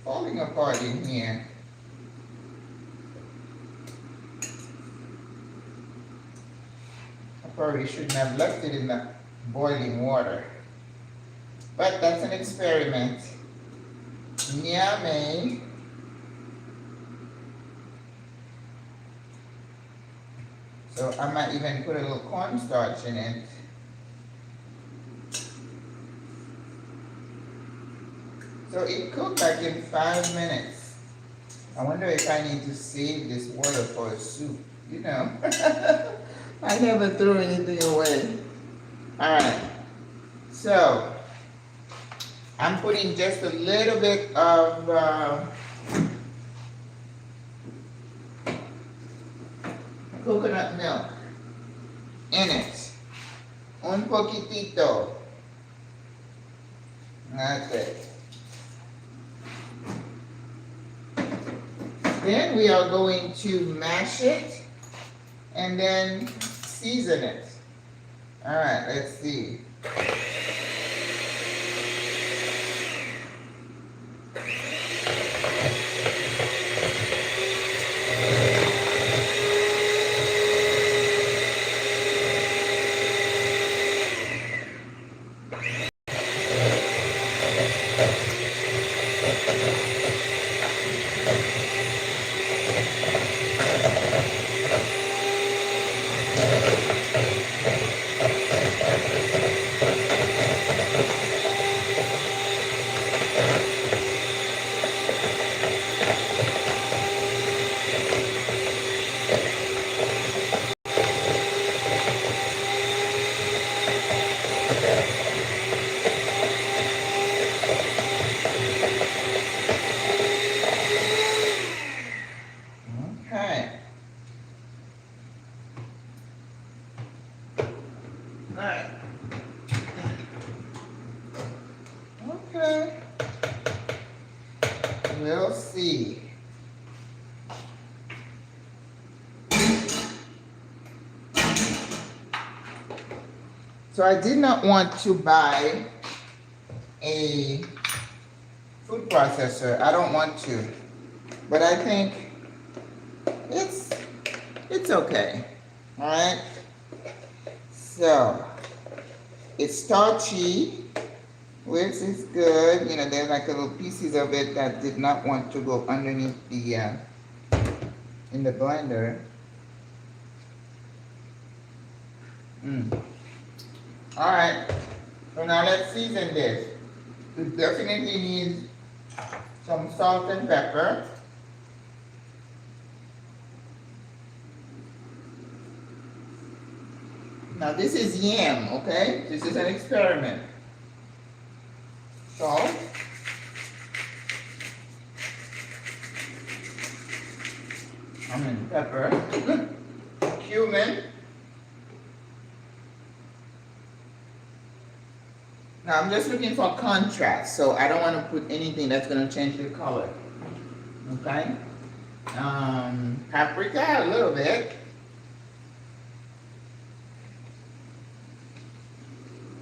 falling apart in here. I probably shouldn't have left it in the boiling water. But that's an experiment. Nyame. So I might even put a little cornstarch in it. So it cooked like in 5 minutes. I wonder if I need to save this water for a soup. You know, I never throw anything away. All right. So I'm putting just a little bit of coconut milk in it. Un poquitito. That's it. Then we are going to mash it and then season it. All right, let's see. We'll see. So I did not want to buy a food processor. I don't want to, but I think it's okay. All right. So it's starchy, which is good. You know, there's like little pieces of it that did not want to go underneath the in the blender. All right. So now let's season this. It definitely needs some salt and pepper. Now this is yam, okay? This is an experiment. Salt. Pepper. Cumin. Now I'm just looking for contrast, so I don't want to put anything that's going to change the color. Okay? Paprika, a little bit.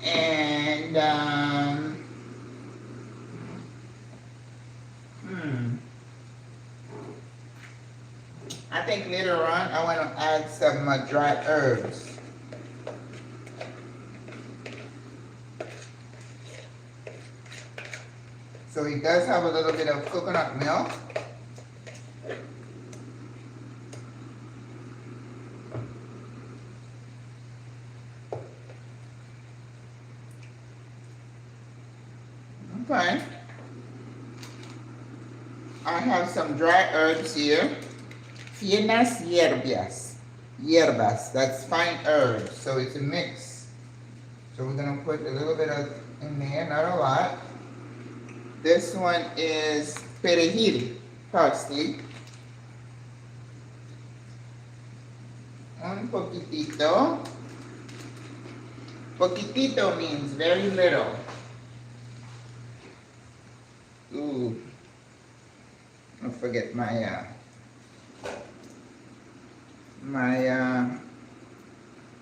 And I think later on I want to add some dry herbs. So it does have a little bit of coconut milk. Okay. I have some dry herbs here. Finas hierbas. Hierbas, that's fine herbs. So it's a mix So we're gonna put a little bit of in there, not a lot. This one is perejil, parsley. Un poquitito. Poquitito means very little. Ooh, I forget my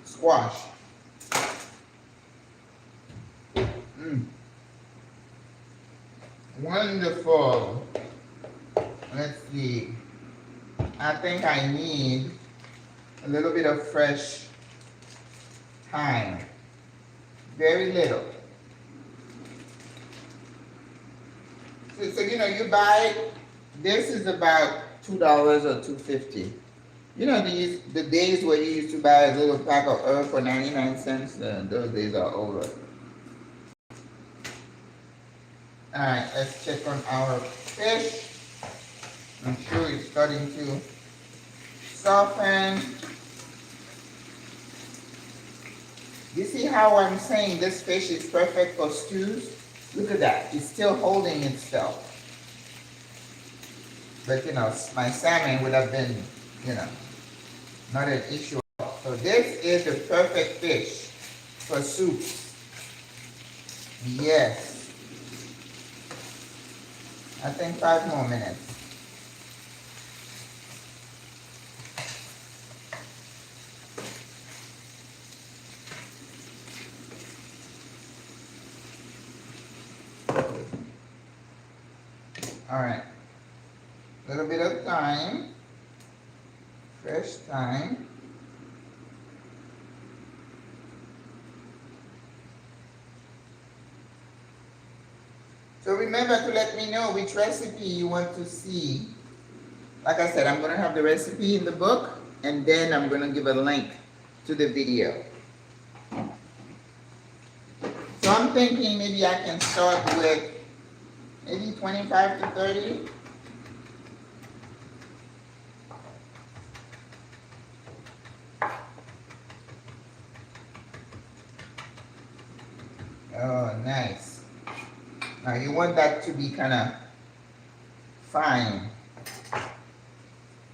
squash. Wonderful. Let's see. I think I need a little bit of fresh thyme. Very little. So you know, you buy, this is about $2 or $2.50. You know, the days where you used to buy a little pack of herb for 99 cents, those days are over. Alright, let's check on our fish. I'm sure it's starting to soften. You see how I'm saying this fish is perfect for stews? Look at that, it's still holding itself. But you know, my salmon would have been, you know, not an issue. So this is the perfect fish for soup. Yes. I think 5 more minutes. All right. A little bit of thyme. Fresh thyme. So remember to let me know which recipe you want to see. Like I said, I'm going to have the recipe in the book, and then I'm going to give a link to the video. So I'm thinking maybe I can start with maybe 25 to 30. Oh, nice. Now you want that to be kind of fine.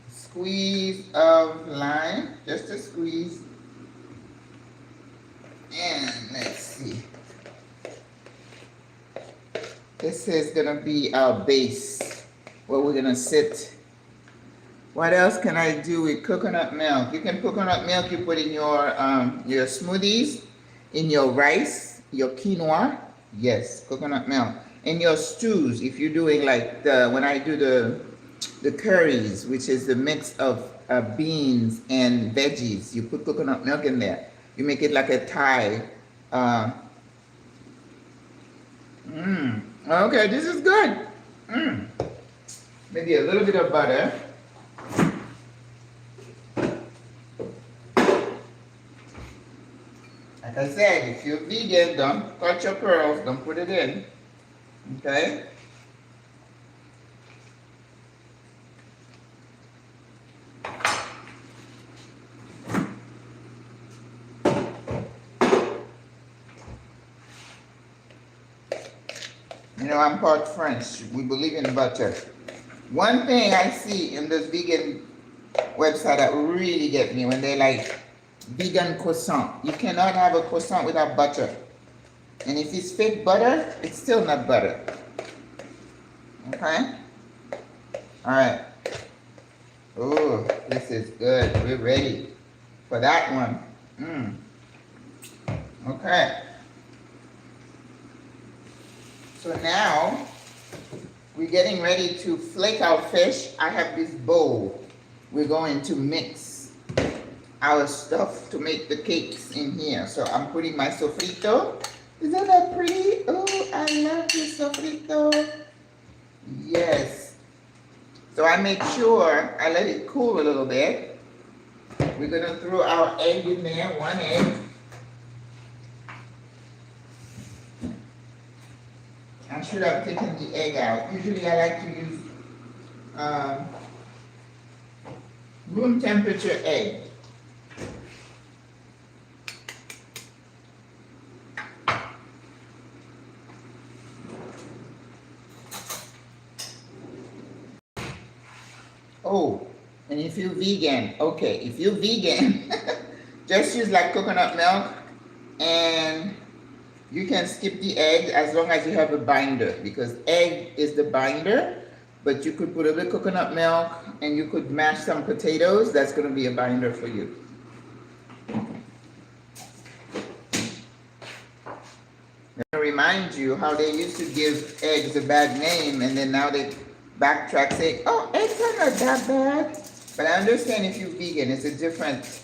Squeeze of lime, just a squeeze. And let's see. This is gonna be our base, where we're gonna sit. What else can I do with coconut milk? You can put coconut milk you put in your smoothies, in your rice, your quinoa. Yes, coconut milk. In your stews, if you're doing like when I do the curries, which is the mix of beans and veggies, you put coconut milk in there. You make it like a Thai. Okay, this is good. Maybe a little bit of butter. Like I said, if you're vegan, don't cut your pearls, don't put it in. Okay? You know, I'm part French. We believe in butter. One thing I see in this vegan website that really get me when they like vegan croissant. You cannot have a croissant without butter. And if it's fake butter, it's still not butter. Okay? Alright. Oh, this is good. We're ready for that one. Okay. So now, we're getting ready to flake our fish. I have this bowl. We're going to mix our stuff to make the cakes in here. So I'm putting my sofrito. Isn't that pretty? Oh, I love this sofrito. Yes. So I make sure I let it cool a little bit. We're gonna throw our egg in there, 1 egg. I should have taken the egg out. Usually I like to use room temperature egg. Oh, and if you're vegan, okay, if you're vegan, just use like coconut milk, and you can skip the egg as long as you have a binder, because egg is the binder, but you could put a little coconut milk and you could mash some potatoes. That's going to be a binder for you. To remind you how they used to give eggs a bad name, and then now they backtrack saying, oh, eggs are not that bad. But I understand if you're vegan, it's a different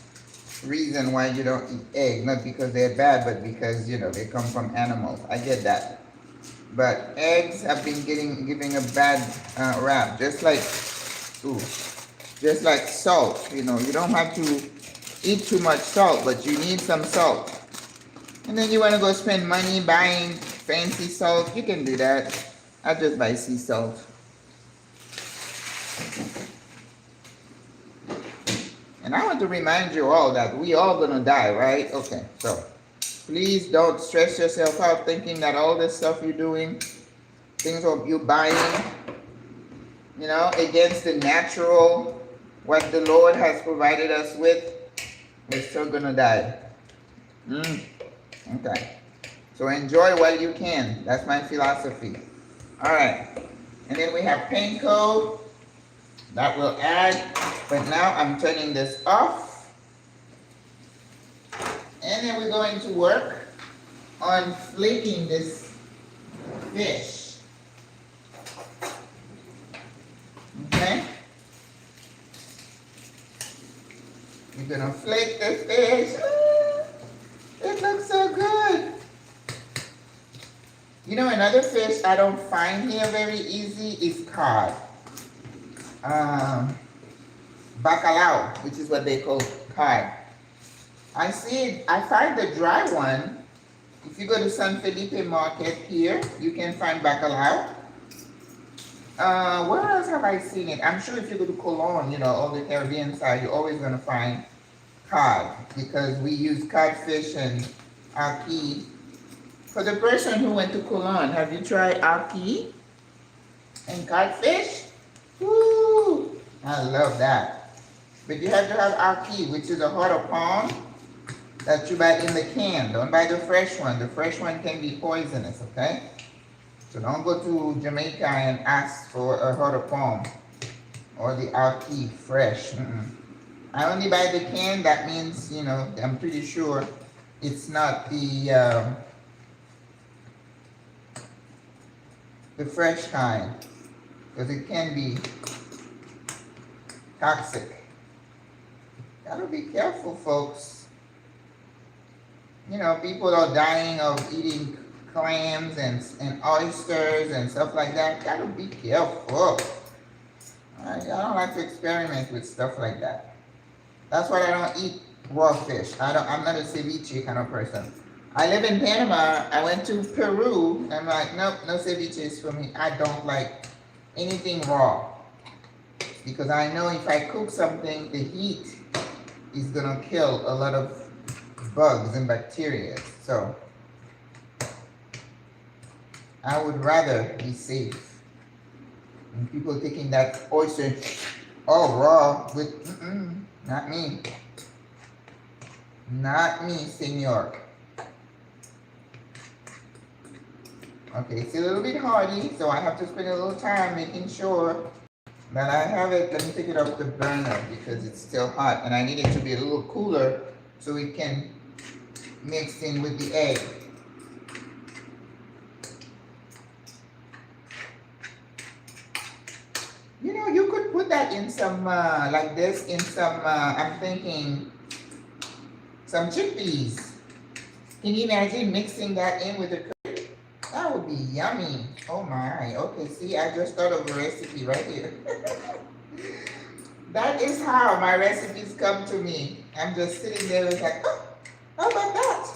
reason why you don't eat egg, not because they're bad, but because, you know, they come from animals. I get that. But eggs have been giving a bad rap, just like salt. You know, you don't have to eat too much salt, but you need some salt. And then you want to go spend money buying fancy salt, you can do that. I just buy sea salt. And I want to remind you all that we all gonna die, right? Okay, so please don't stress yourself out thinking that all this stuff you're doing, things you're buying, you know, against the natural, what the Lord has provided us with, we're still gonna die. Okay. So enjoy while you can. That's my philosophy. All right. And then we have panko. That will add. But now I'm turning this off. And then we're going to work on flaking this fish. Okay? You're going to flake the fish. It looks so good. You know, another fish I don't find here very easy is cod. Bacalao, which is what they call cod. I find the dry one. If you go to San Felipe Market here, you can find bacalao. Where else have I seen it? I'm sure if you go to Colón, you know, all the Caribbean side, you're always going to find cod, because we use codfish and ackee. For the person who went to Colón, have you tried ackee and codfish? Woo! I love that. But you have to have ackee, which is a heart of palm that you buy in the can. Don't buy the fresh one. The fresh one can be poisonous, okay? So don't go to Jamaica and ask for a heart of palm or the ackee fresh. I only buy the can. That means, you know, I'm pretty sure it's not the fresh kind, because it can be toxic. Gotta be careful, folks. You know, people are dying of eating clams and oysters and stuff like that. Gotta be careful. I don't like to experiment with stuff like that. That's why I don't eat raw fish. I'm not a ceviche kind of person. I live in Panama. I went to Peru. I'm like, nope, no ceviche is for me. I don't like anything raw, because I know if I cook something, the heat is gonna kill a lot of bugs and bacteria. So I would rather be safe. And people taking that oyster all raw with, not me. Not me, senor. Okay, it's a little bit hardy, so I have to spend a little time making sure that I have it. Let me take it off the burner because it's still hot, and I need it to be a little cooler so it can mix in with the egg. You know, you could put that in some, like this, in some, I'm thinking, some chickpeas. Can you imagine mixing that in with the curry? That would be yummy. Oh my. Okay, see, I just thought of a recipe right here. That is how my recipes come to me. I'm just sitting there and like, oh, how about that?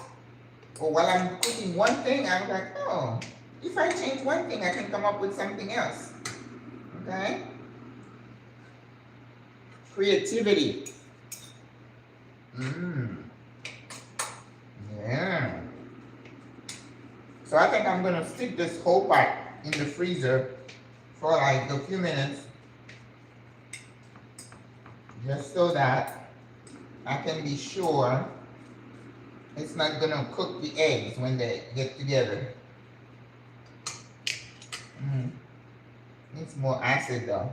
Or while I'm cooking one thing, I'm like, oh, if I change one thing, I can come up with something else. Okay? Creativity. Yeah. So I think I'm going to stick this whole pot in the freezer for like a few minutes. just so that I can be sure it's not gonna cook the eggs when they get together. Needs more acid though.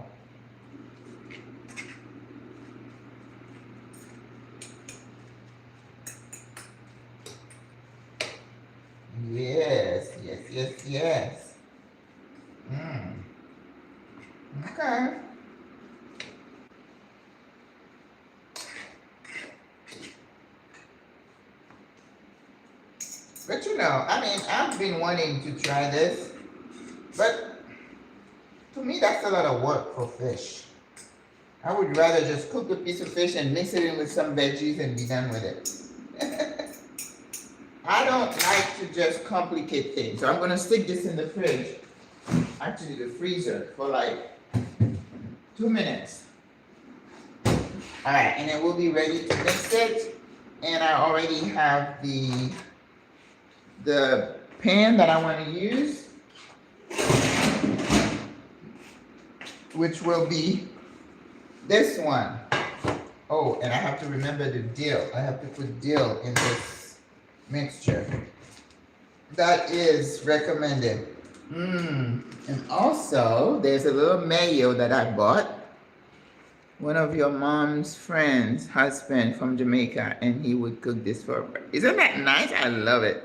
Yes, yes, yes, yes. Okay. But you know, I mean, I've been wanting to try this, but to me, that's a lot of work for fish. I would rather just cook a piece of fish and mix it in with some veggies and be done with it. I don't like to just complicate things. So I'm going to stick this in the fridge, actually the freezer, for like 2 minutes. All right, and then we'll be ready to mix it. And I already have the pan that I want to use, which will be this one. Oh, and I have to remember the dill. I have to put dill in this mixture. That is recommended. And also, there's a little mayo that I bought. One of your mom's friends' husband from Jamaica, and he would cook this for her. Isn't that nice? I love it.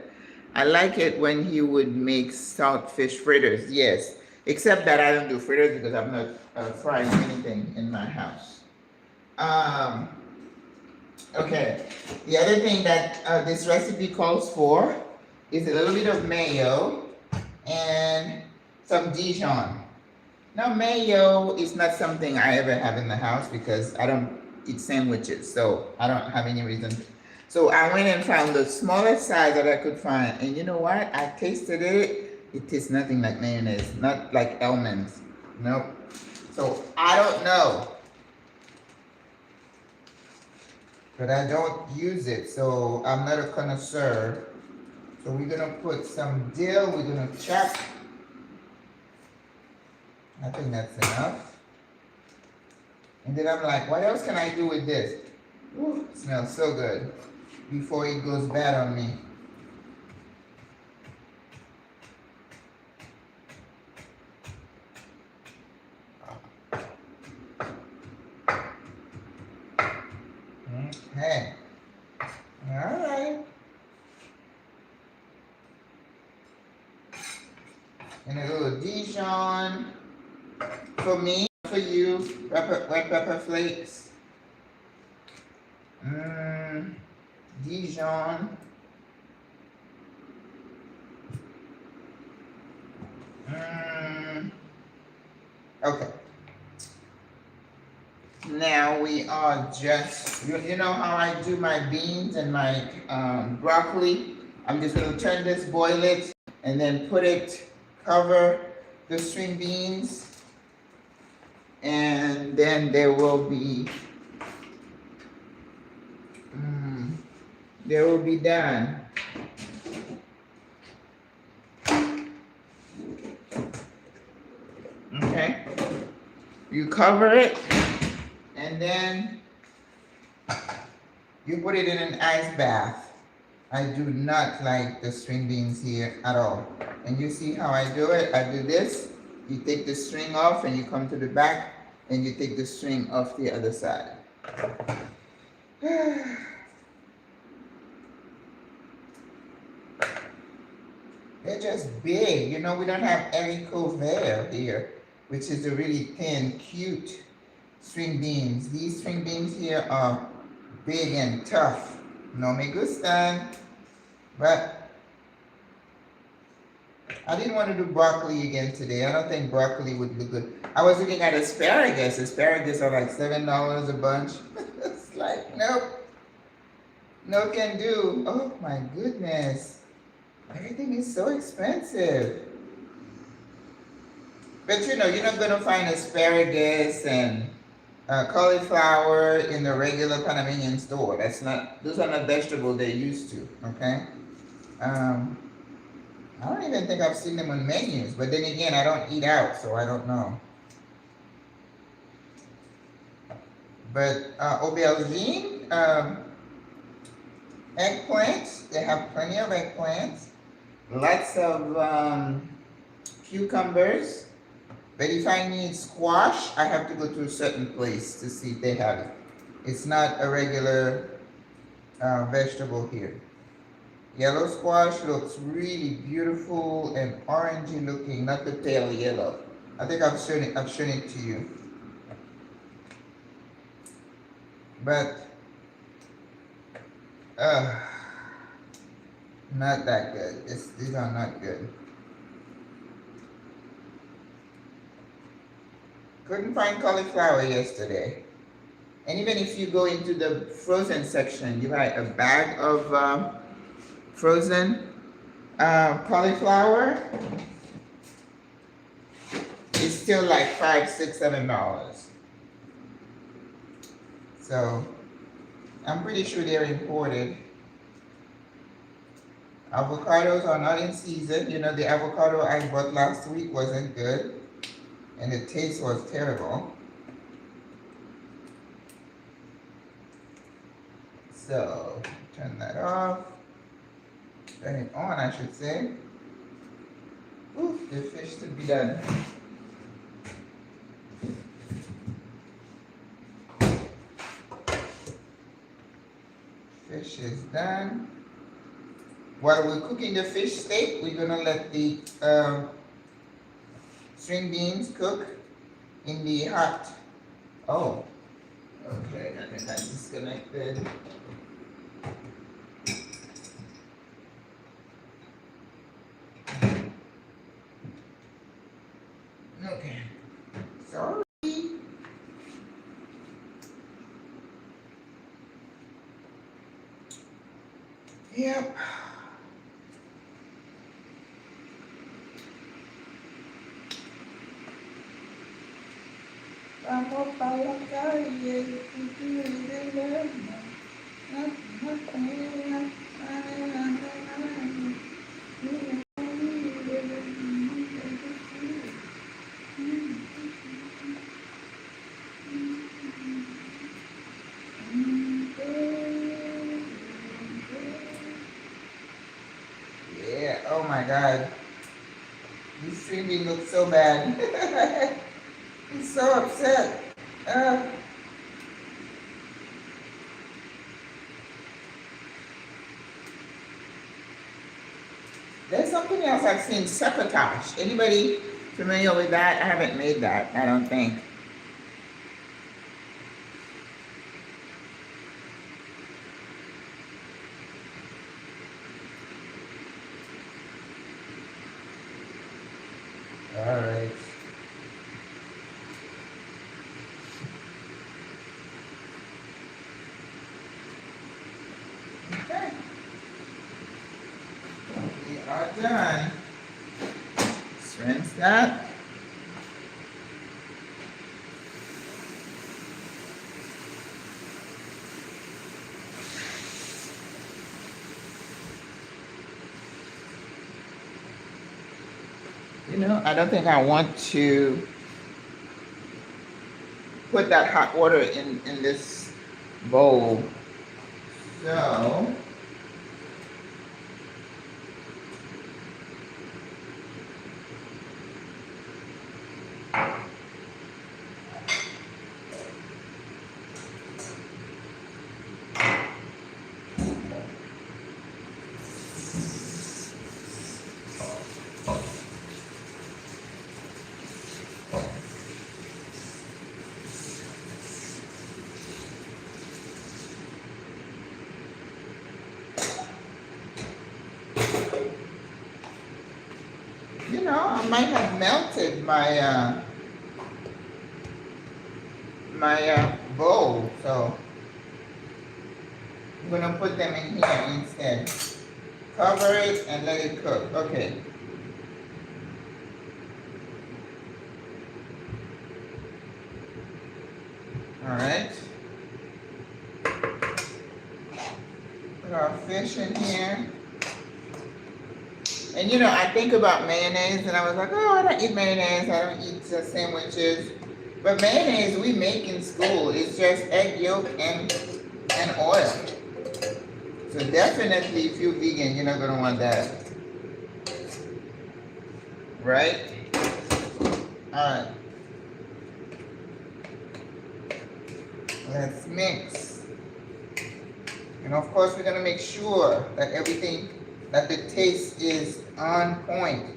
I like it when he would make saltfish fritters, yes. Except that I don't do fritters because I'm not frying anything in my house. Okay, the other thing that this recipe calls for is a little bit of mayo and some Dijon. Now, mayo is not something I ever have in the house because I don't eat sandwiches, so I don't have any reason. So I went and found the smallest size that I could find, and you know what? I tasted it. It tastes nothing like mayonnaise, not like almonds. Nope. So I don't know, but I don't use it, so I'm not a connoisseur. So we're gonna put some dill. We're gonna chop. I think that's enough. And then I'm like, what else can I do with this? Ooh, it smells so good. Before it goes bad on me. Okay. All right. And a little Dijon. For me, for you, red pepper flakes. Dijon. Okay. Now we are just, you know how I do my beans and my broccoli? I'm just going to turn this, boil it, and then put it, cover the string beans, and then there will be done. Okay, you cover it, and then you put it in an ice bath. I do not like the string beans here at all. And you see how I do it? I do this. You take the string off and you come to the back and you take the string off the other side. They're just big. You know, we don't have haricot vert here, which is a really thin, cute string beans. These string beans here are big and tough. No me gustan. But I didn't want to do broccoli again today. I don't think broccoli would be good. I was looking at asparagus. Asparagus are like $7 a bunch. It's like, nope. No can do. Oh my goodness. Everything is so expensive. But you know, you're not going to find asparagus and cauliflower in the regular Panamanian store. That's not, those are not vegetables they're used to, okay? I don't even think I've seen them on menus, but then again, I don't eat out, so I don't know. But aubergine, eggplants, they have plenty of eggplants. Lots of cucumbers. But if I need squash, I have to go to a certain place to see if they have it. It's not a regular vegetable here. Yellow squash looks really beautiful and orangey looking, not the pale yellow. I think I've shown it to you. But not that good. These are not good. Couldn't find cauliflower yesterday. And even if you go into the frozen section, you buy a bag of frozen cauliflower. It's still like $5, $6, $7. So I'm pretty sure they're imported. Avocados are not in season. You know, the avocado I bought last week wasn't good, and the taste was terrible. So turn that off. Turn it on, I should say. Ooh, the fish should be done. Fish is done. While we're cooking the fish steak, we're gonna let the string beans cook in the hot. Oh, okay, I think that's disconnected. Okay, sorry. Yep. Vamos para la calle, yeah, oh my God. This streaming looks so bad. I'm so upset. There's something else I've seen, sabotage. Anybody familiar with that? I haven't made that, I don't think. All right. Okay. We are done. Let's rinse that. You know, I don't think I want to put that hot water in this bowl. So you know, I might have melted my bowl, so I'm gonna put them in here instead. Cover it and let it cook. Okay. All right. Put our fish in here. And you know, I think about mayonnaise and I was like, oh, I don't eat mayonnaise. I don't eat sandwiches. But mayonnaise we make in school. It's just egg yolk and oil. So definitely if you're vegan, you're not gonna want that. Right? Alright. Let's mix. And of course we're gonna make sure that everything, that the taste is on point.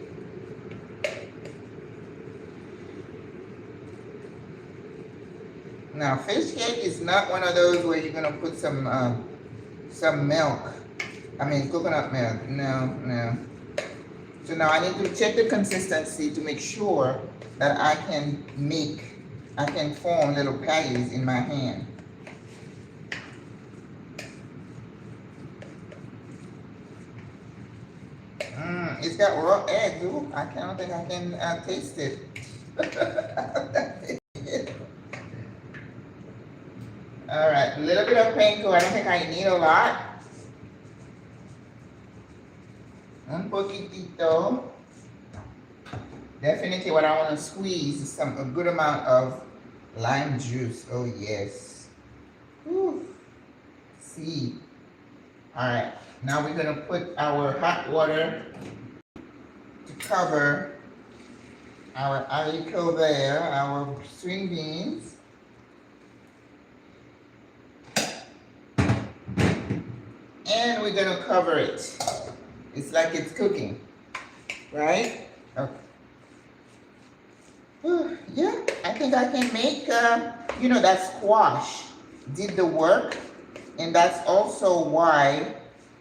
Now, fish cake is not one of those where you're gonna put some milk. I mean, coconut milk. No. So now I need to check the consistency to make sure that I can form little patties in my hand. It's got raw eggs. Ooh, I don't think I can taste it. All right, a little bit of panko. I don't think I need a lot. Un poquitito. Definitely what I want to squeeze is a good amount of lime juice. Oh yes. Whew. See. All right, now we're gonna put our hot water to cover our haricot there, our string beans. And we're gonna cover it. It's like it's cooking, right? Okay. Yeah, I think I can make, that squash did the work. And that's also why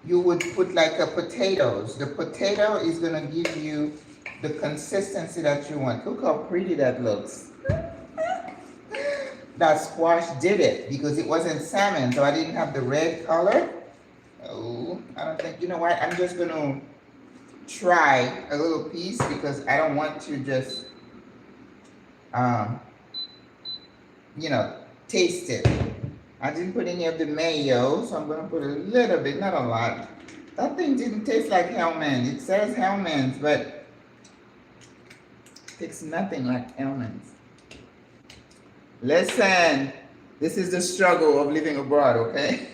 you would put like a potatoes. The potato is gonna give you the consistency that you want. Look how pretty that looks. That squash did it because it wasn't salmon, so I didn't have the red color. Oh, I don't think, you know what? I'm just gonna try a little piece because I don't want to just, taste it. I didn't put any of the mayo, so I'm gonna put a little bit, not a lot. That thing didn't taste like Hellmann's. It says Hellmann's, but it tastes nothing like Hellmann's. Listen, this is the struggle of living abroad, okay?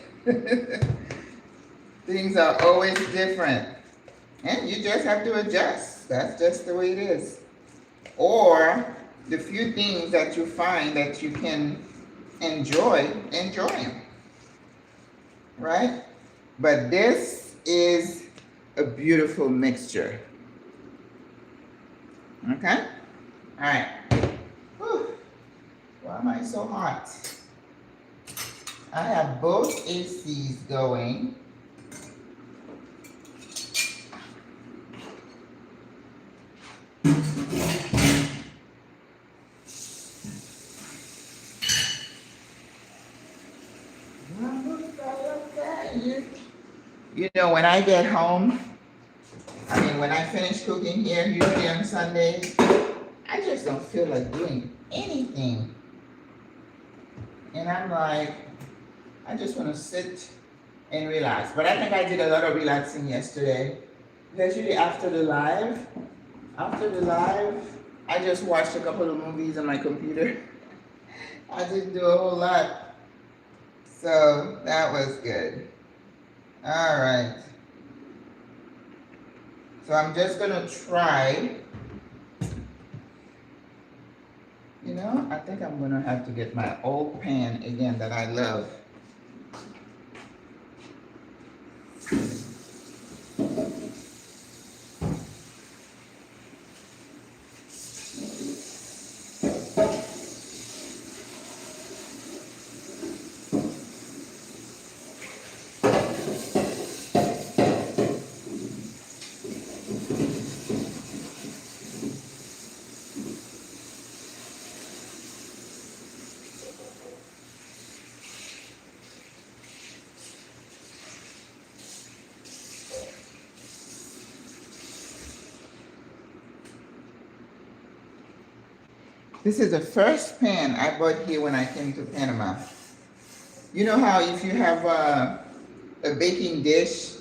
Things are always different. And you just have to adjust. That's just the way it is. Or the few things that you find that you can enjoy them. Right? But this is a beautiful mixture. Okay? Alright. Why am I so hot? I have both ACs going. You know, when I get home, when I finish cooking here, usually on Sundays, I just don't feel like doing anything. And I'm like, I just want to sit and relax. But I think I did a lot of relaxing yesterday. Especially after the live, I just watched a couple of movies on my computer. I didn't do a whole lot. So that was good. All right. So I'm just gonna try. I think I'm gonna have to get my old pan again that I love. This is the first pan I bought here when I came to Panama. You know how if you have a baking dish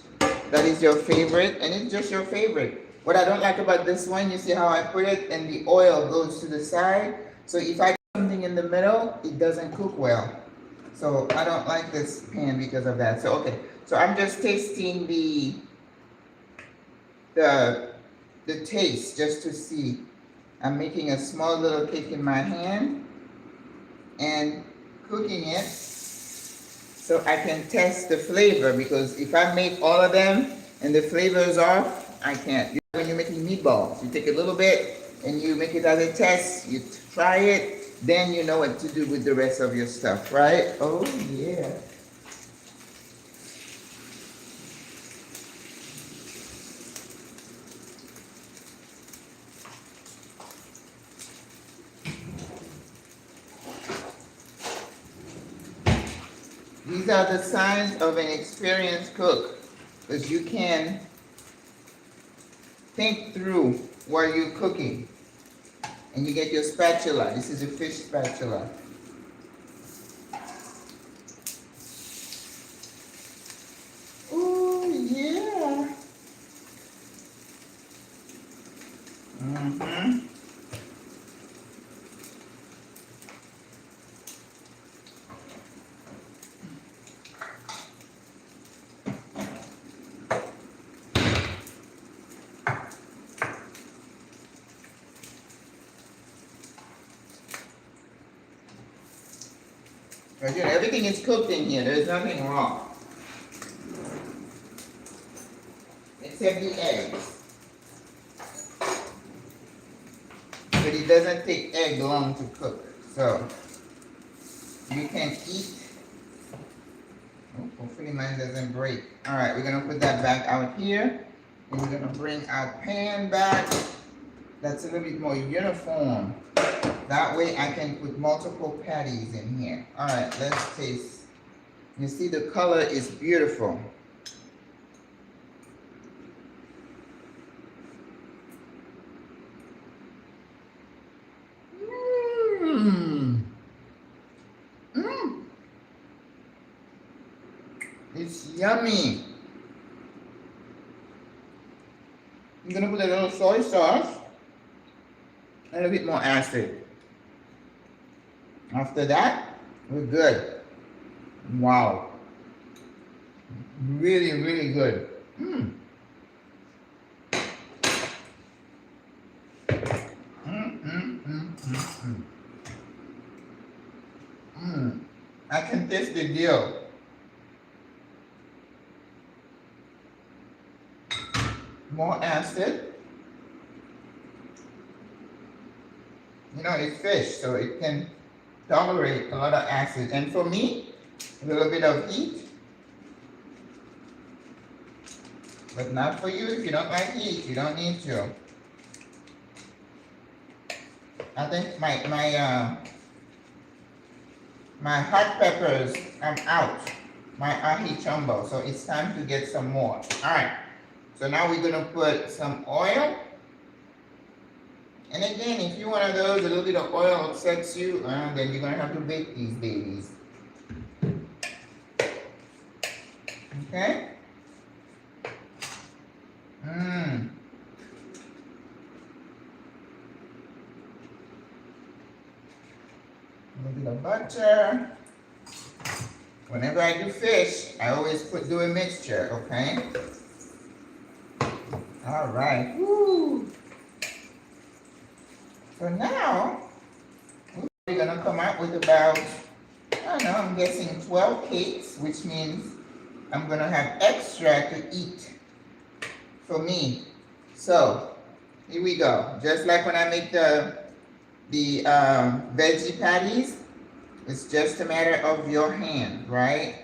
that is your favorite, and it's just your favorite. What I don't like about this one, you see how I put it and the oil goes to the side. So if I put something anything in the middle, it doesn't cook well. So I don't like this pan because of that. So okay, so I'm just tasting the taste just to see. I'm making a small little cake in my hand and cooking it so I can test the flavor, because if I make all of them and the flavor is off, I can't. When you're making meatballs, you take a little bit and you make it as a test, you try it, then you know what to do with the rest of your stuff, right? Oh yeah. These are the signs of an experienced cook, because you can think through while you're cooking. And you get your spatula. This is a fish spatula. Oh yeah. Mm-hmm. Again, everything is cooked in here. There's nothing wrong. Except the eggs. But it doesn't take egg long to cook. So you can eat. Oh, hopefully mine doesn't break. Alright, we're gonna put that back out here. And we're gonna bring our pan back. That's a little bit more uniform. That way I can put multiple patties in here. All right, let's taste. You see the color is beautiful. Mmm. Mmm. It's yummy. I'm gonna put a little soy sauce. A little bit more acid. After that, we're good. Wow. Really, really good. Mmm. I can taste the deal. More acid. You know, it's fish, so it can tolerate a lot of acid. And for me, a little bit of heat. But not for you. If you don't like heat, you don't need to. I think my hot peppers, I'm out. My ahi chumbo. So it's time to get some more. All right. So now we're going to put some oil. And again, if you're one of those, a little bit of oil upsets you, then you're going to have to bake these babies. Okay? Mmm. A little bit of butter. Whenever I do fish, I always do a mixture, okay? All right. Woo. So now, we're going to come out with about, I don't know, I'm guessing 12 cakes, which means I'm going to have extra to eat for me. So, here we go. Just like when I make the veggie patties, it's just a matter of your hand, right?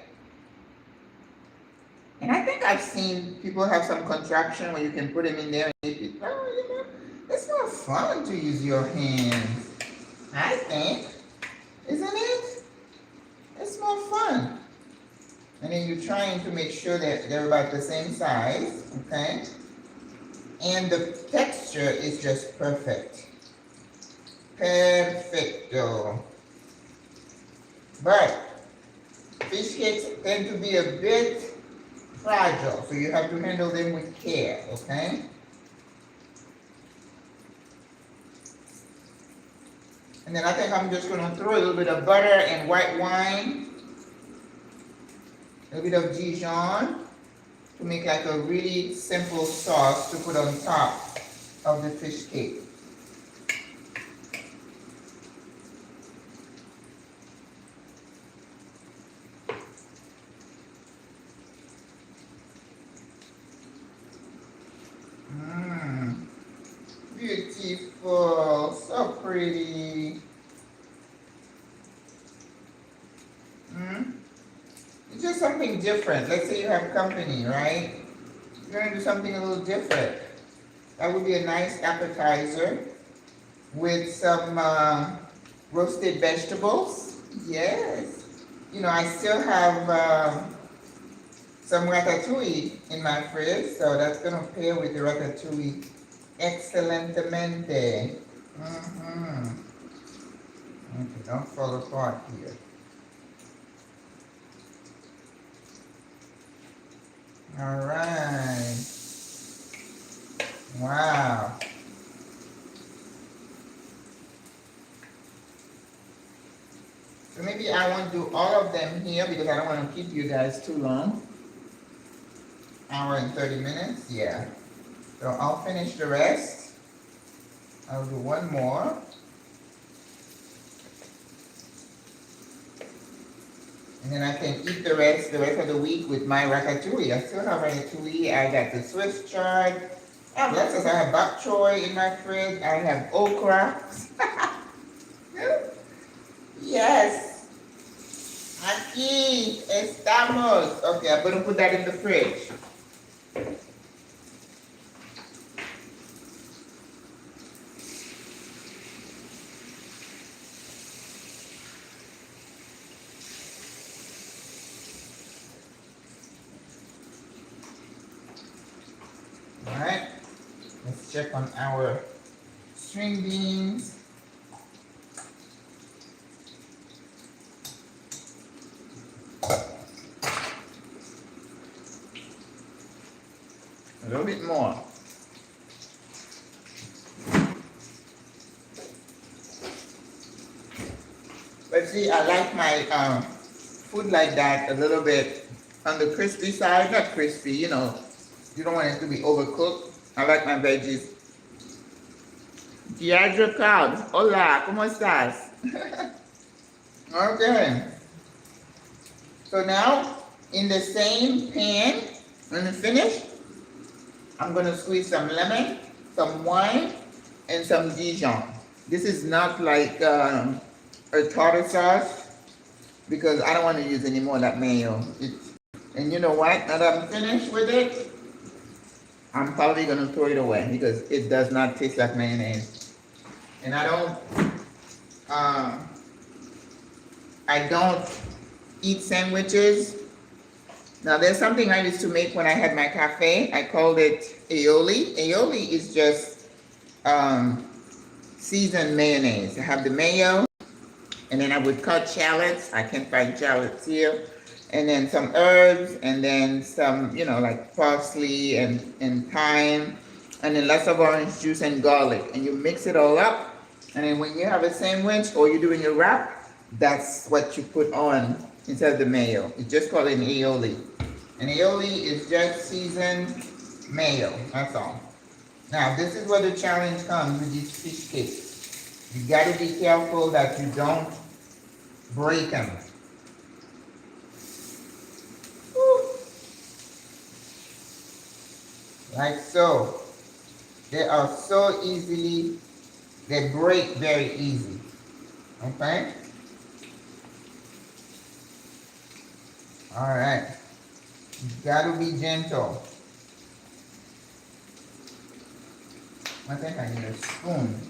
And I think I've seen people have some contraption where you can put them in there and you know, it's more fun to use your hands, I think. Isn't it? It's more fun. And then you're trying to make sure that they're about the same size, okay? And the texture is just perfect. Perfecto. But fish cakes tend to be a bit fragile, so you have to handle them with care, okay? And then I think I'm just gonna throw a little bit of butter and white wine, a little bit of Dijon, to make like a really simple sauce to put on top of the fish cake. Beautiful, so pretty. It's just something different. Let's say you have company, right? You're gonna do something a little different. That would be a nice appetizer with some roasted vegetables. Yes. You know, I still have some ratatouille in my fridge, so that's gonna pair with the ratatouille excelentemente. Okay, don't fall apart here. All right. Wow. So maybe I won't do all of them here because I don't want to keep you guys too long. Hour and 30 minutes, yeah. So I'll finish the rest. I'll do one more. And then I can eat the rest of the week with my ratatouille. I still have ratatouille. I got the Swiss chard. Oh, bless us, I have bok choy in my fridge. I have okra. Yes. Aquí estamos. Okay, I'm going to put that in the fridge. Alright, let's check on our string beans. A little bit more. But see, I like my food like that a little bit on the crispy side. Not crispy, you know. You don't want it to be overcooked. I like my veggies. Diadra Cloud, hola, ¿cómo estás? Okay. So now, in the same pan, when it's finished, I'm going to squeeze some lemon, some wine, and some Dijon. This is not like a tartar sauce because I don't want to use any more of that mayo. And you know what? Now that I'm finished with it, I'm probably going to throw it away because it does not taste like mayonnaise. And I don't eat sandwiches. Now there's something I used to make when I had my cafe. I called it aioli. Aioli is just seasoned mayonnaise. I have the mayo, and then I would cut shallots. I can't find shallots here. And then some herbs, and then some, you know, like parsley and thyme, and then lots of orange juice and garlic. And you mix it all up, and then when you have a sandwich or you're doing a wrap, that's what you put on instead of the mayo. It's just called an aioli. An aioli is just seasoned mayo, that's all. Now, this is where the challenge comes with these fish cakes. You gotta be careful that you don't break them. Like so. They are so easily, they break very easy. Okay? All right. You gotta be gentle. I think I need a spoon.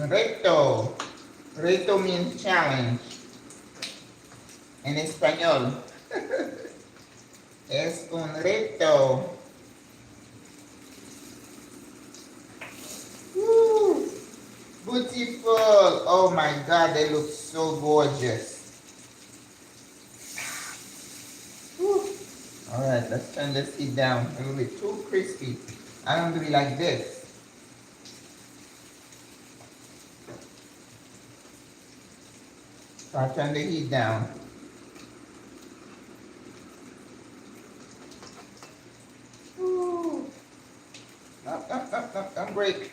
Reto. Reto means challenge. En español. Es un reto. Woo. Beautiful. Oh my God, they look so gorgeous. Woo. All right, let's turn this heat down a little bit too crispy. I don't do it like this. So I turn the heat down. Ooh. No, don't break.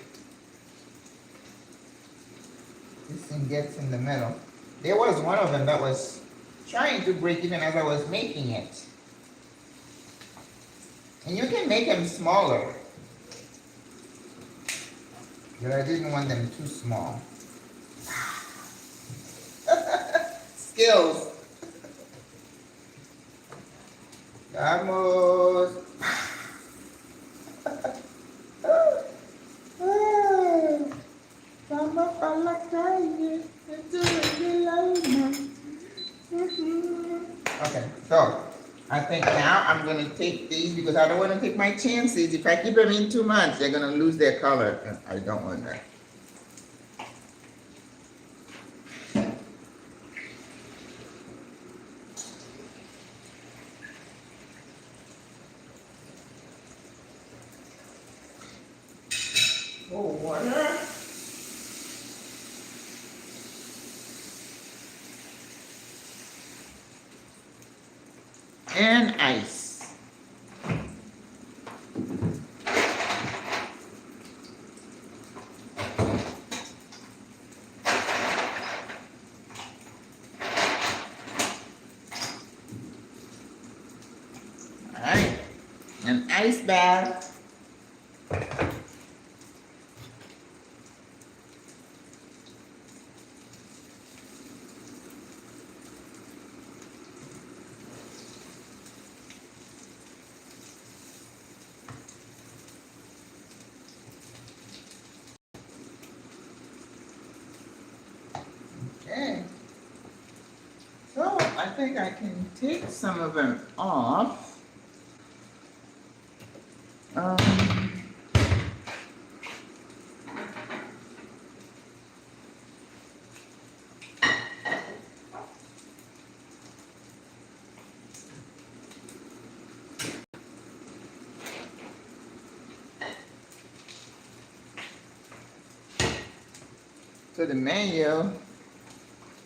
This thing gets in the middle. There was one of them that was trying to break even as I was making it. And you can make them smaller. But I didn't want them too small. Skills. Vamos. Vamos para la calle. Okay, so I think now I'm going to take these because I don't want to take my chances. If I keep them in 2 months, they're going to lose their color. And I don't want that. Oh, water. And ice. All right, an ice bath. Okay, so I think I can take some of them off. So the menu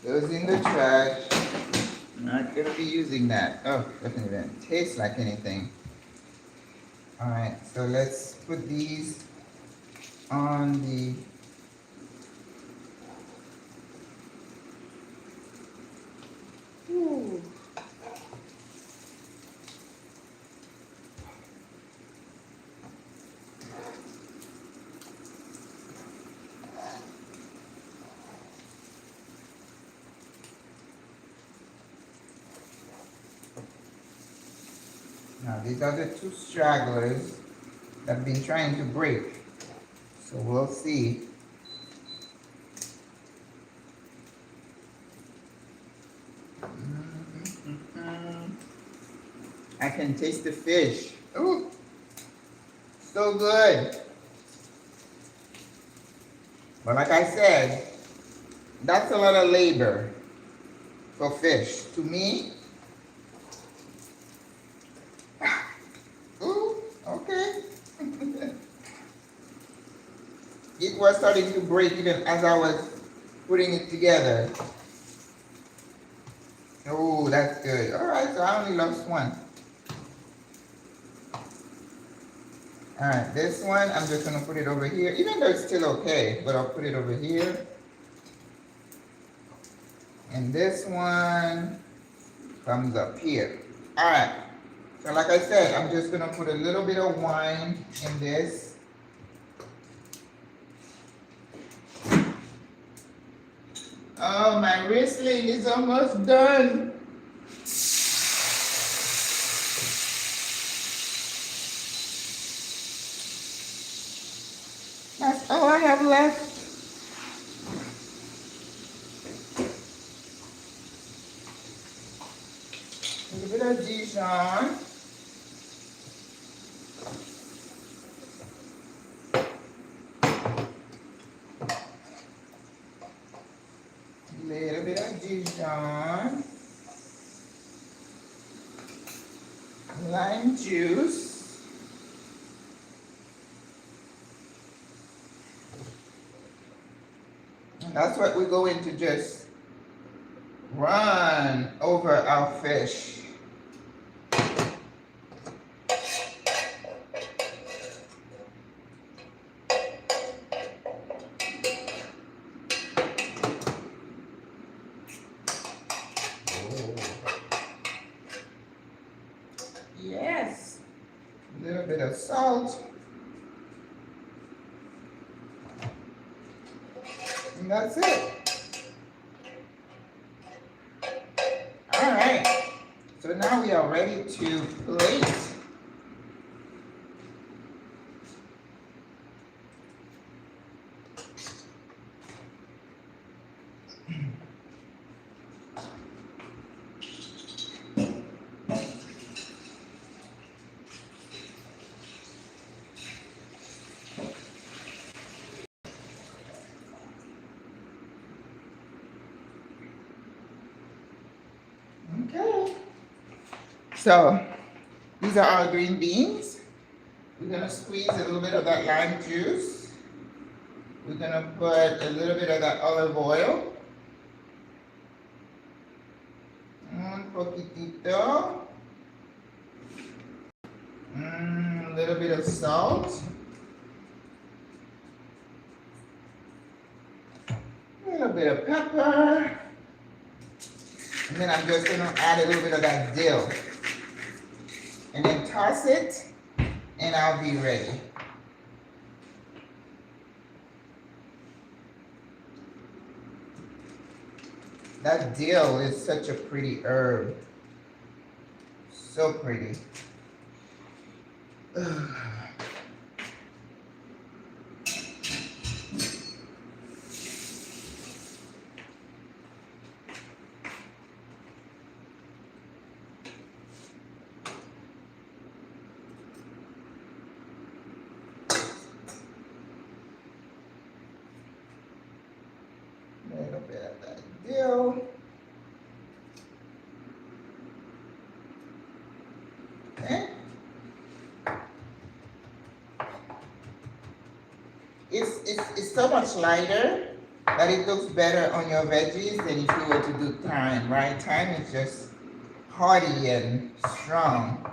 goes in the trash. I'm not gonna be using that. Oh, doesn't even taste like anything. All right, so let's put these on the Ooh. Now these are the 2 stragglers that have been trying to break. So we'll see. I can taste the fish. Ooh, so good. But like I said, that's a lot of labor for fish. To me, ooh, okay. It was starting to break even as I was putting it together. Oh, that's good. All right, so I only lost one. All right, this one, I'm just gonna put it over here, even though it's still okay, but I'll put it over here. And this one comes up here. All right, so like I said, I'm just gonna put a little bit of wine in this. Oh, my Riesling is almost done. That's all I have left. A little bit of Dijon. Little bit of Dijon. Lime lime juice. And that's what we're going to just run over our fish. Yes, a little bit of salt. And that's it. All right, so now we are ready to plate. Okay, so these are our green beans. We're gonna squeeze a little bit of that lime juice. We're gonna put a little bit of that olive oil. Un poquitito. A little bit of salt. A little bit of pepper. And then I'm just going to add a little bit of that dill. And then toss it, and I'll be ready. That dill is such a pretty herb. So pretty. Ugh. Little bit of that dill. Okay. It's so much lighter that it looks better on your veggies than if you were to do thyme, right? Thyme is just hearty and strong.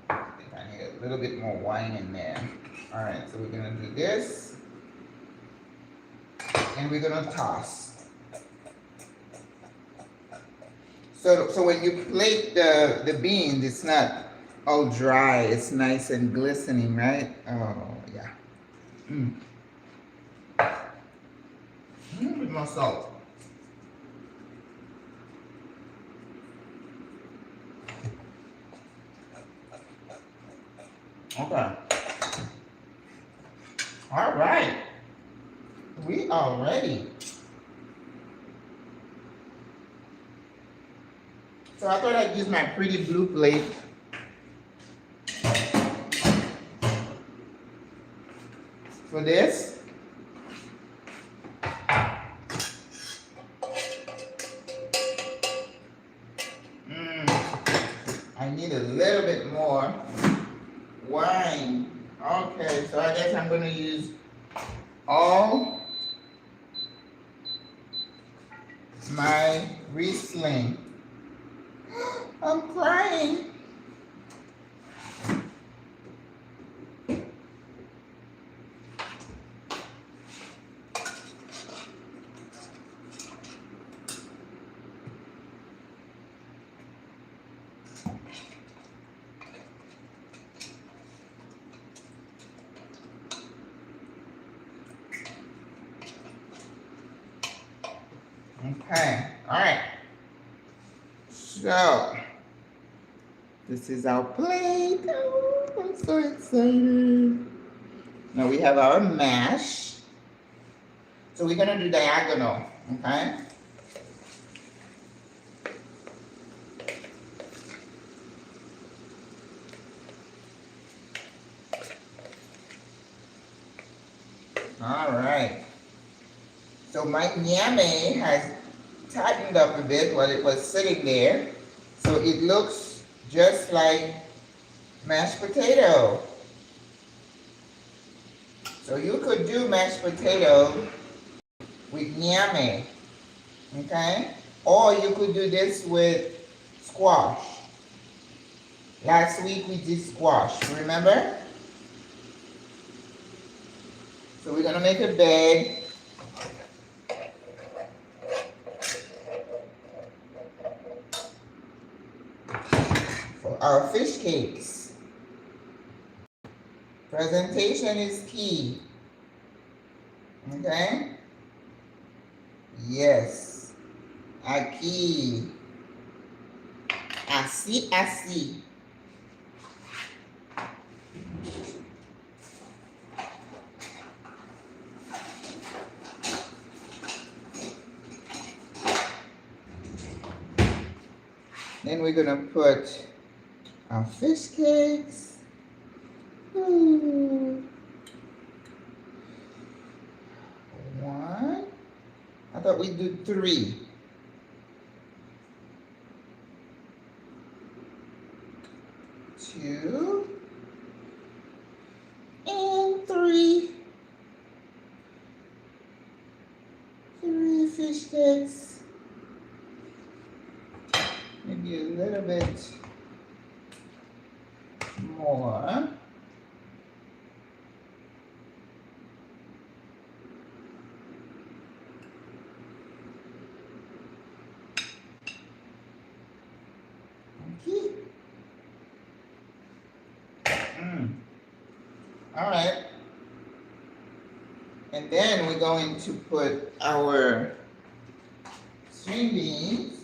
I think I need a little bit more wine in there. All right, so we're gonna do this, and we're gonna toss. So when you plate the beans, it's not all dry. It's nice and glistening, right? Oh yeah. A little bit more salt. Okay. All right. We are ready. So I thought I'd use my pretty blue plate. For this. I need a little bit more wine. Okay, so I guess I'm going to use all my Riesling. I'm crying. Okay, all right. So, this is our plate. Oh, I'm so excited. Now we have our mash. So we're gonna do diagonal, okay? All right. So my nyame has tightened up a bit while it was sitting there, so it looks just like mashed potato. So you could do mashed potato with nyame, okay? Or you could do this with squash. Last week we did squash, remember? So we're gonna make a bag. For our fish cakes. Presentation is key. Okay? Yes. Aqui. Assim, assim. Then we're gonna put our fish cakes. One. I thought we'd do 3. 2 and 3. 3 fish cakes. Maybe a little bit more. Okay. All right. And then we're going to put our string beans.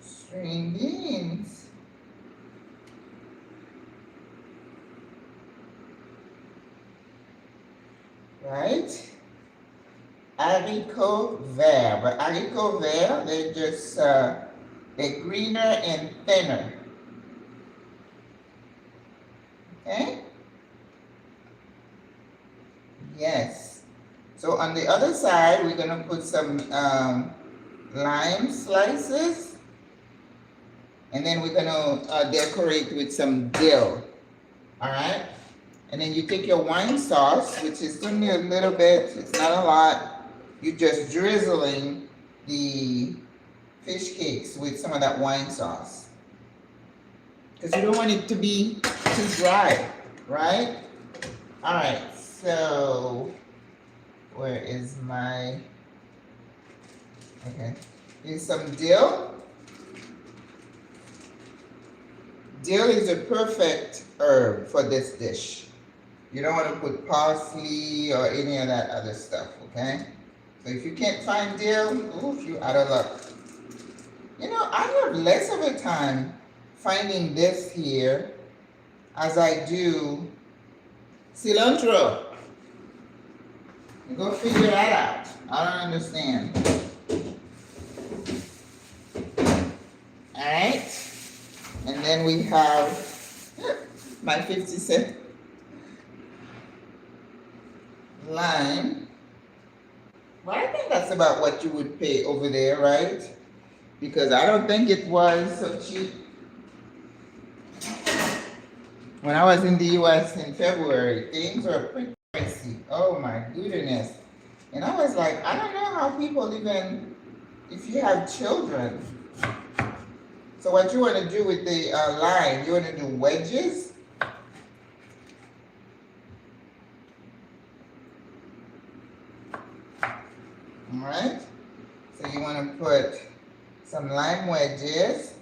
String beans. Right? Abroad-SWRA. But Abroad-SWRA, they're just, they're greener and thinner. Okay? Yes. So on the other side, we're gonna put some lime slices. And then we're gonna decorate with some dill. All right? And then you take your wine sauce, which is gonna be a little bit, it's not a lot. You're just drizzling the fish cakes with some of that wine sauce. Because you don't want it to be too dry, right? All right, so where is my, okay. Here's some dill. Dill is a perfect herb for this dish. You don't want to put parsley or any of that other stuff, okay? So if you can't find dill, oof, you're out of luck. You know, I have less of a time finding this here as I do cilantro. You go figure that out. I don't understand. All right. And then we have my 50-cent lime. Well, I think that's about what you would pay over there, right? Because I don't think it was so cheap. When I was in the US in February, things were pretty pricey. Oh my goodness. And I was like, I don't know how people even, if you have children. So what you want to do with the lime, you want to do wedges. All right. So you want to put some lime wedges.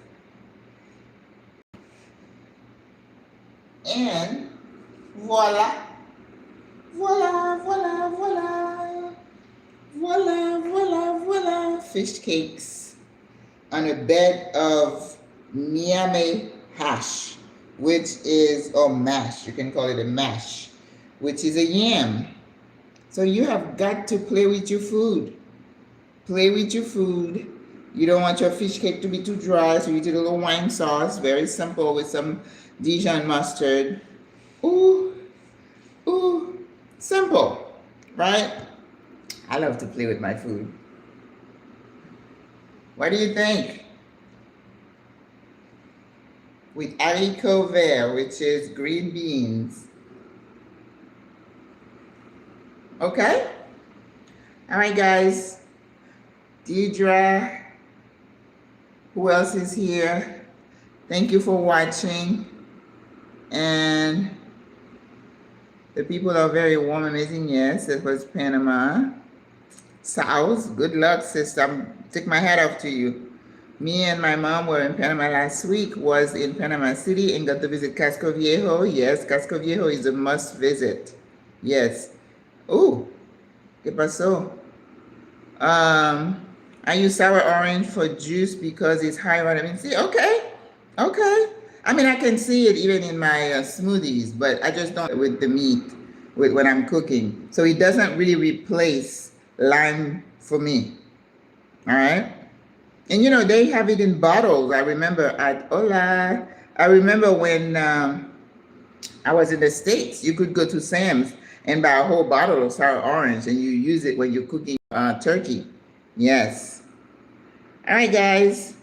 And voila. Voila, voila, voila. Voila, voila, voila. Fish cakes on a bed of nyame hash, which is, or mash, you can call it a mash, which is a yam. So you have got to play with your food. Play with your food. You don't want your fish cake to be too dry, so you did a little wine sauce, very simple, with some Dijon mustard. Ooh, ooh, simple, right? I love to play with my food. What do you think? With haricot vert, which is green beans. Okay? All right, guys. Deidre, who else is here? Thank you for watching. And the people are very warm, amazing. Yes, it was Panama. South, good luck, sister. Take my hat off to you. Me and my mom were in Panama last week, was in Panama City and got to visit Casco Viejo. Yes, Casco Viejo is a must visit. Yes. Ooh, ¿qué pasó? I use sour orange for juice because it's high vitamin C. Okay, okay. I mean, I can see it even in my smoothies, but I just don't with the meat when I'm cooking. So it doesn't really replace lime for me. All right. And you know, they have it in bottles. I remember at Hola. I remember when I was in the States, you could go to Sam's and buy a whole bottle of sour orange and you use it when you're cooking turkey. Yes. All right, guys.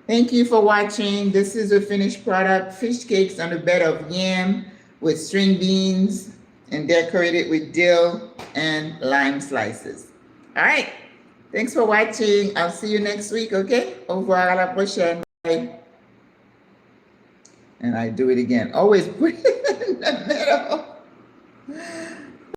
Thank you for watching. This is a finished product, fish cakes on a bed of yam with string beans and decorated with dill and lime slices. All right. Thanks for watching. I'll see you next week, okay? Au revoir, à la prochaine. Bye. And I do it again. Always put